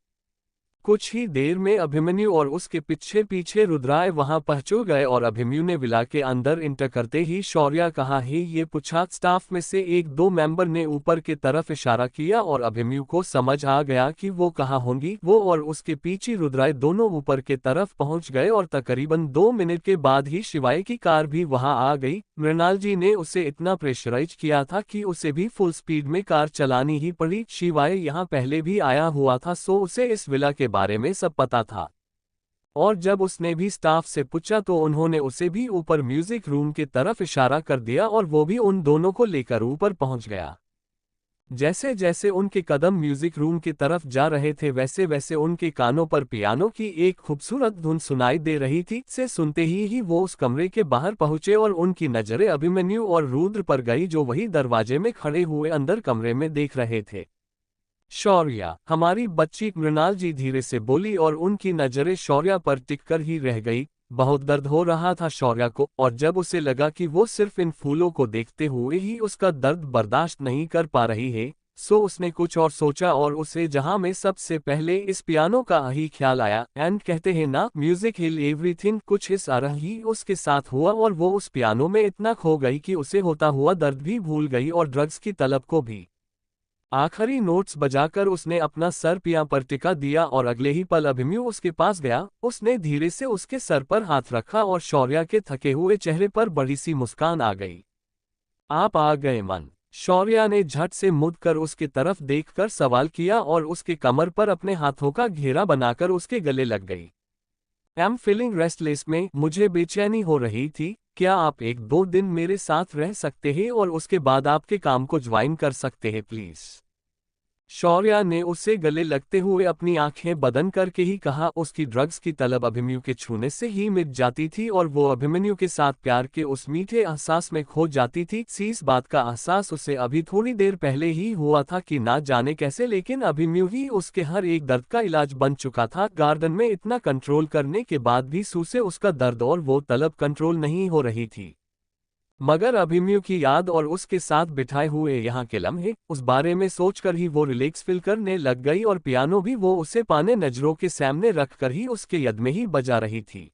कुछ ही देर में अभिमन्यु और उसके पीछे पीछे रुद्राय वहां पहुंच गए और अभिमन्यु ने विला के अंदर इंटर करते ही शौर्या कहा है ये पूछा। स्टाफ में से एक दो मेंबर ने ऊपर की तरफ इशारा किया और अभिमन्यु को समझ आ गया कि वो कहाँ होंगी। वो और उसके पीछे रुद्राय दोनों ऊपर के तरफ पहुंच गए और तकरीबन 2 मिनट के बाद ही शिवाय की कार भी वहां आ गई। मृणाल जी ने उसे इतना प्रेशराइज किया था कि उसे भी फुल स्पीड में कार चलानी ही पड़ी। शिवाय यहाँ पहले भी आया हुआ था, सो उसे इस विला के बारे में सब पता था और जब उसने भी स्टाफ से पूछा तो उन्होंने उसे भी ऊपर म्यूजिक रूम की तरफ इशारा कर दिया और वो भी उन दोनों को लेकर ऊपर पहुंच गया। जैसे जैसे उनके कदम म्यूजिक रूम की तरफ जा रहे थे वैसे वैसे उनके कानों पर पियानो की एक खूबसूरत धुन सुनाई दे रही थी। से सुनते ही वो उस कमरे के बाहर पहुंचे और उनकी नजरें अभिमन्यु और रुद्र पर गई जो वही दरवाजे में खड़े हुए अंदर कमरे में देख रहे थे। शौर्या, हमारी बच्ची, मृणाल जी धीरे से बोली और उनकी नजरें शौर्या पर टिककर ही रह गई। बहुत दर्द हो रहा था शौर्या को और जब उसे लगा कि वो सिर्फ इन फूलों को देखते हुए ही उसका दर्द बर्दाश्त नहीं कर पा रही है, सो उसने कुछ और सोचा और उसे जहां में सबसे पहले इस पियानो का ही ख्याल आया। एंड कहते हैं ना, म्यूजिक हिल एवरीथिंग, कुछ इस तरह ही उसके साथ हुआ और वो उस पियानो में इतना खो गई कि उसे होता हुआ दर्द भी भूल गई और ड्रग्स की तलब को भी। आखिरी नोट्स बजाकर उसने अपना सर पिया पर टिका दिया और अगले ही पल अभिमन्यु उसके पास गया। उसने धीरे से उसके सर पर हाथ रखा और शौर्या के थके हुए चेहरे पर बड़ी सी मुस्कान आ गई। आप आ गए मन, शौर्या ने झट से मुड़कर उसकी तरफ देखकर सवाल किया और उसके कमर पर अपने हाथों का घेरा बनाकर उसके गले लग गई। एम फीलिंग रेस्टलेस में, मुझे बेचैनी हो रही थी, क्या आप 1-2 दिन मेरे साथ रह सकते हैं और उसके बाद आपके काम को ज्वाइन कर सकते हैं प्लीज? शौर्या ने उसे गले लगते हुए अपनी आंखें बंद करके ही कहा। उसकी ड्रग्स की तलब अभिमन्यु के छूने से ही मिट जाती थी और वो अभिमन्यु के साथ प्यार के उस मीठे एहसास में खो जाती थी। इस बात का एहसास उसे अभी थोड़ी देर पहले ही हुआ था कि ना जाने कैसे, लेकिन अभिमन्यु ही उसके हर एक दर्द का इलाज बन चुका था। गार्डन में इतना कंट्रोल करने के बाद भी सू से उसका दर्द और वो तलब कंट्रोल नहीं हो रही थी। मगर अभिमन्यु की याद और उसके साथ बिठाए हुए यहाँ के लम्हे, उस बारे में सोचकर ही वो रिलैक्स फील करने लग गई और पियानो भी वो उसे पाने नजरों के सामने रखकर ही उसके यद में ही बजा रही थी।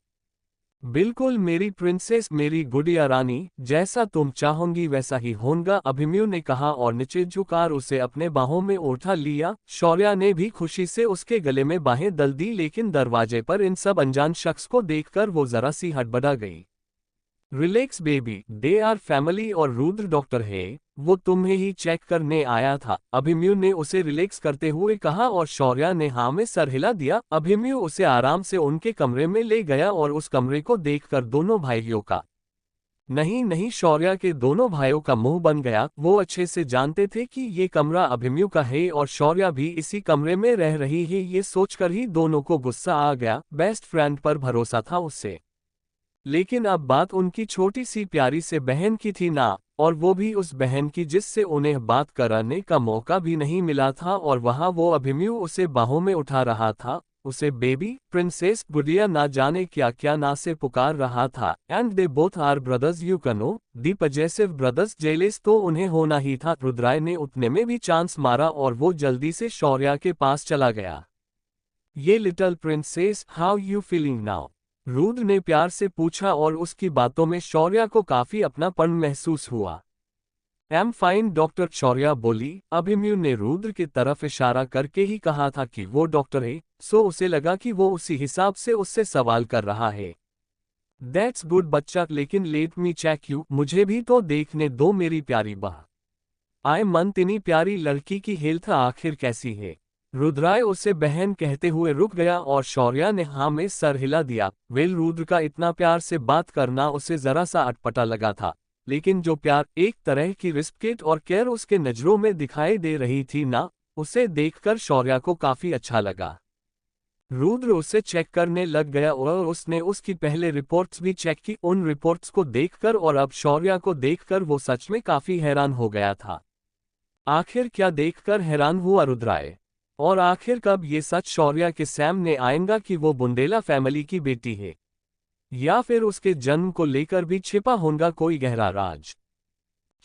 बिल्कुल मेरी प्रिंसेस, मेरी गुड़िया रानी, जैसा तुम चाहोगी वैसा ही होगा, अभिमन्यु ने कहा और नीचे झुककर उसे अपने बाहों में उठा लिया। शौर्या ने भी खुशी से उसके गले में बाहें दल दी, लेकिन दरवाजे पर इन सब अनजान शख्स को देखकर वो जरा सी हड़बड़ा गई। Relax baby, they are family और रुद्र डॉक्टर है, वो तुम्हें ही चेक करने आया था, अभिमन्यु ने उसे रिलैक्स करते हुए कहा और शौर्या ने हाँ में सर हिला दिया। अभिमन्यु उसे आराम से उनके कमरे में ले गया और उस कमरे को देखकर दोनों भाइयों का नहीं नहीं शौर्या के दोनों भाइयों का मुंह बन गया। वो अच्छे से जानते थे कि ये कमरा अभिमन्यु का है और शौर्या भी इसी कमरे में रह रही है। ये सोचकर ही दोनों को गुस्सा आ गया। बेस्ट फ्रेंड पर भरोसा था उससे, लेकिन अब बात उनकी छोटी सी प्यारी से बहन की थी ना, और वो भी उस बहन की जिससे उन्हें बात कराने का मौका भी नहीं मिला था। और वहां वो अभिमन्यु उसे बाहों में उठा रहा था, उसे बेबी, प्रिंसेस, गुड़िया ना जाने क्या क्या ना से पुकार रहा था। And they both are brothers, you know the possessive brothers, jealous तो उन्हें होना ही था। रुद्राय ने उतने में भी चांस मारा और वो जल्दी से शौर्या के पास चला गया। ये little princess, how you feeling now, Rudra ने प्यार से पूछा और उसकी बातों में शौर्या को काफी अपनापन महसूस हुआ। एम फाइन डॉक्टर, शौर्या बोली। अभिमन्यु ने रुद्र की तरफ इशारा करके ही कहा था कि वो डॉक्टर है, सो उसे लगा कि वो उसी हिसाब से उससे सवाल कर रहा है। दैट्स गुड बच्चा, लेकिन लेट मी चेक यू, मुझे भी तो देखने दो मेरी प्यारी बह। आए मन, तिनी प्यारी लड़की की हेल्थ आखिर कैसी है। रुद्राय उसे बहन कहते हुए रुक गया और शौर्या ने हाँ में सर हिला दिया। वेल, रुद्र का इतना प्यार से बात करना उसे जरा सा अटपटा लगा था, लेकिन जो प्यार, एक तरह की रिस्पेक्ट और केयर उसके नजरों में दिखाई दे रही थी ना, उसे देखकर शौर्या को काफी अच्छा लगा। रुद्र उसे चेक करने लग गया और उसने उसकी पहले रिपोर्ट्स भी चेक की। उन रिपोर्ट्स को देखकर और अब शौर्या को देखकर वो सच में काफी हैरान हो गया था। आखिर क्या देखकर हैरान हुआ रुद्राय? और आखिर कब ये सच शौर्या के सामने आएगा कि वो बुंदेला फैमिली की बेटी है, या फिर उसके जन्म को लेकर भी छिपा होगा कोई गहरा राज।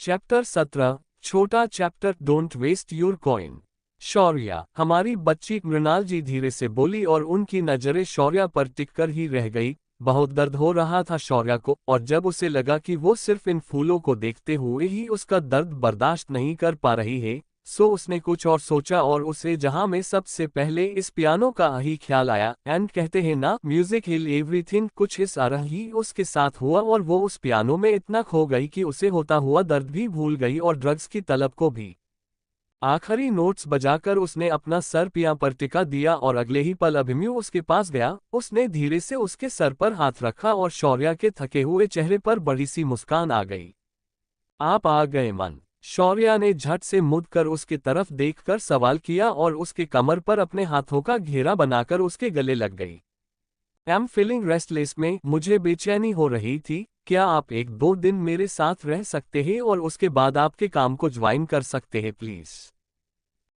चैप्टर 17, छोटा chapter, don't waste your coin. Shaurya, हमारी बच्ची, मृणाल जी धीरे से बोली और उनकी नजरें शौर्या पर टिककर ही रह गई। बहुत दर्द हो रहा था शौर्या को, और जब उसे लगा कि वो सिर्फ इन फूलों को देखते हुए ही उसका दर्द बर्दाश्त नहीं कर पा रही है, सो उसने कुछ और सोचा और उसे जहां में सबसे पहले इस पियानो का ही ख्याल आया। एंड कहते हैं ना, म्यूजिक हिल एवरीथिंग, कुछ इस तरह ही उसके साथ हुआ और वो उस पियानो में इतना खो गई कि उसे होता हुआ दर्द भी भूल गई और ड्रग्स की तलब को भी। आखिरी नोट्स बजाकर उसने अपना सर पिया पर टिका दिया और अगले ही पल अभिमन्यु उसके पास गया। उसने धीरे से उसके सर पर हाथ रखा और शौर्या के थके हुए चेहरे पर बड़ी सी मुस्कान आ गई। आप आ गए मन, शौर्या ने झट से मुड़कर उसकी तरफ देखकर सवाल किया और उसके कमर पर अपने हाथों का घेरा बनाकर उसके गले लग गई। एम फीलिंग रेस्टलेस में, मुझे बेचैनी हो रही थी, क्या आप 1-2 दिन मेरे साथ रह सकते हैं और उसके बाद आपके काम को ज्वाइन कर सकते हैं प्लीज।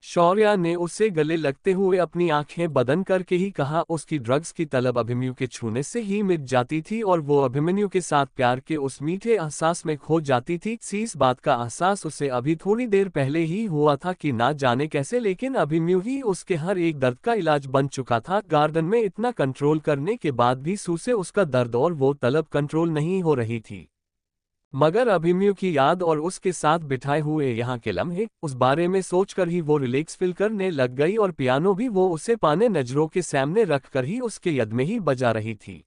शौर्या ने उसे गले लगते हुए अपनी आंखें बंद करके ही कहा। उसकी ड्रग्स की तलब अभिमन्यु के छूने से ही मिट जाती थी और वो अभिमन्यु के साथ प्यार के उस मीठे एहसास में खो जाती थी। इस बात का एहसास उसे अभी थोड़ी देर पहले ही हुआ था कि ना जाने कैसे, लेकिन अभिमन्यु ही उसके हर एक दर्द का इलाज बन चुका था। गार्डन में इतना कंट्रोल करने के बाद भी सू से उसका दर्द और वो तलब कंट्रोल नहीं हो रही थी। मगर अभिमन्यु की याद और उसके साथ बिठाए हुए यहाँ के लम्हे, उस बारे में सोचकर ही वो रिलैक्स फील करने लग गई और पियानो भी वो उसे पाने नजरों के सामने रखकर ही उसके यद में ही बजा रही थी।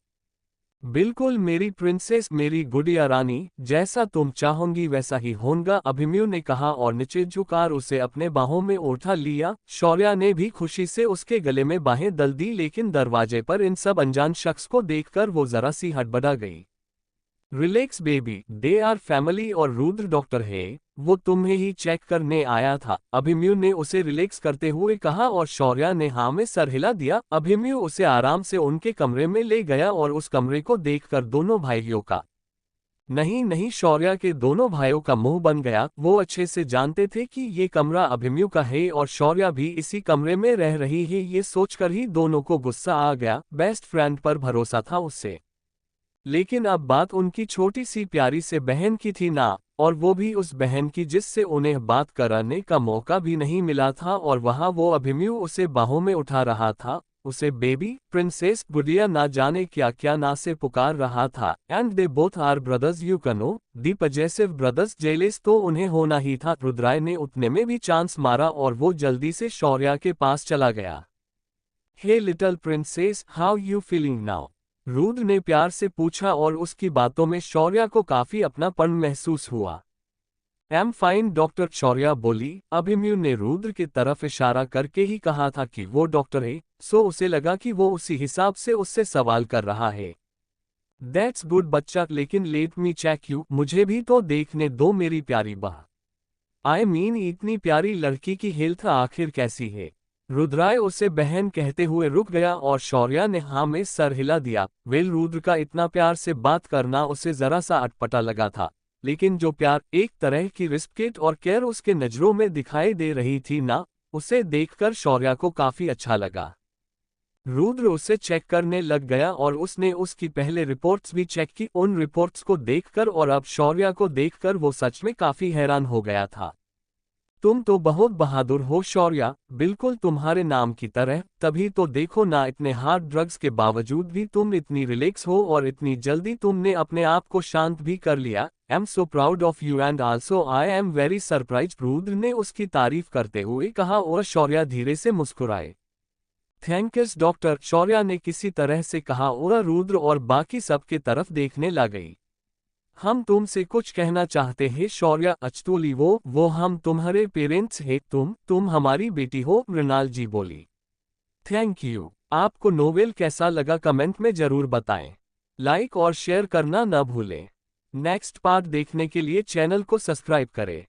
बिल्कुल मेरी प्रिंसेस, मेरी गुड़िया रानी, जैसा तुम चाहोगी वैसा ही होगा, अभिमन्यु ने कहा और नीचे झुककर उसे अपने बाहों में उठा लिया। शौर्या ने भी खुशी से उसके गले में बाहें दल दी, लेकिन दरवाजे पर इन सब अनजान शख्स को देखकर वो जरा सी हड़बड़ा गई। Relax baby, they are family और रुद्र डॉक्टर है, वो तुम्हें ही चेक करने आया था, अभिमन्यु ने उसे रिलैक्स करते हुए कहा और शौर्या ने हाँ में सर हिला दिया। अभिमन्यु उसे आराम से उनके कमरे में ले गया और उस कमरे को देखकर दोनों भाइयों का नहीं नहीं शौर्या के दोनों भाइयों का मुंह बन गया। वो अच्छे से जानते थे कि ये कमरा अभिमन्यु का है और शौर्या भी इसी कमरे में रह रही है। ये सोचकर ही दोनों को गुस्सा आ गया। बेस्ट फ्रेंड पर भरोसा था उससे, लेकिन अब बात उनकी छोटी सी प्यारी से बहन की थी ना, और वो भी उस बहन की जिससे उन्हें बात कराने का मौका भी नहीं मिला था। और वहां वो अभिमन्यु उसे बाहों में उठा रहा था, उसे बेबी प्रिंसेस गुडिया ना जाने क्या क्या ना से पुकार रहा था। And they both are brothers you know the possessive brothers jealous तो उन्हें होना ही था। रुद्राय ने उतने में भी चांस मारा और वो जल्दी से शौर्या के पास चला गया। Hey little princess how you feeling now, Rudra ने प्यार से पूछा और उसकी बातों में शौर्या को काफी अपनापन महसूस हुआ। एम फाइन डॉक्टर, शौर्या बोली। अभिमन्यु ने रुद्र की तरफ इशारा करके ही कहा था कि वो डॉक्टर है, सो उसे लगा कि वो उसी हिसाब से उससे सवाल कर रहा है। दैट्स गुड बच्चा, लेकिन लेट मी चेक यू, मुझे भी तो देखने दो मेरी प्यारी बह। आई मीन इतनी प्यारी लड़की की हेल्थ आखिर कैसी है। रुद्राय उसे बहन कहते हुए रुक गया और शौर्या ने हाँ में सर हिला दिया। वेल, रुद्र का इतना प्यार से बात करना उसे जरा सा अटपटा लगा था, लेकिन जो प्यार, एक तरह की रिस्पेक्ट और केयर उसके नजरों में दिखाई दे रही थी ना, उसे देखकर शौर्या को काफी अच्छा लगा। रुद्र उसे चेक करने लग गया और उसने उसकी पहले रिपोर्ट्स भी चेक की। उन रिपोर्ट्स को देखकर और अब शौर्या को देखकर वो सच में काफी हैरान हो गया था। तुम तो बहुत बहादुर हो शौर्या, बिल्कुल तुम्हारे नाम की तरह। तभी तो देखो ना, इतने हार्ड ड्रग्स के बावजूद भी तुम इतनी रिलैक्स हो और इतनी जल्दी तुमने अपने आप को शांत भी कर लिया। I am so proud of you and also I am very surprise, Rudra ने उसकी तारीफ करते हुए कहा और शौर्या धीरे से मुस्कुराए। थैंक्स डॉक्टर, शौर्या ने किसी तरह से कहा और रुद्र और बाकी सबके तरफ देखने लग गई। हम तुमसे कुछ कहना चाहते हैं शौर्या। अचतुली वो हम तुम्हारे पेरेंट्स हैं। तुम हमारी बेटी हो, मृणाल जी बोली। Thank you. आपको नोवेल कैसा लगा कमेंट में जरूर बताएं। लाइक और शेयर करना न भूलें। नेक्स्ट पार्ट देखने के लिए चैनल को सब्सक्राइब करें।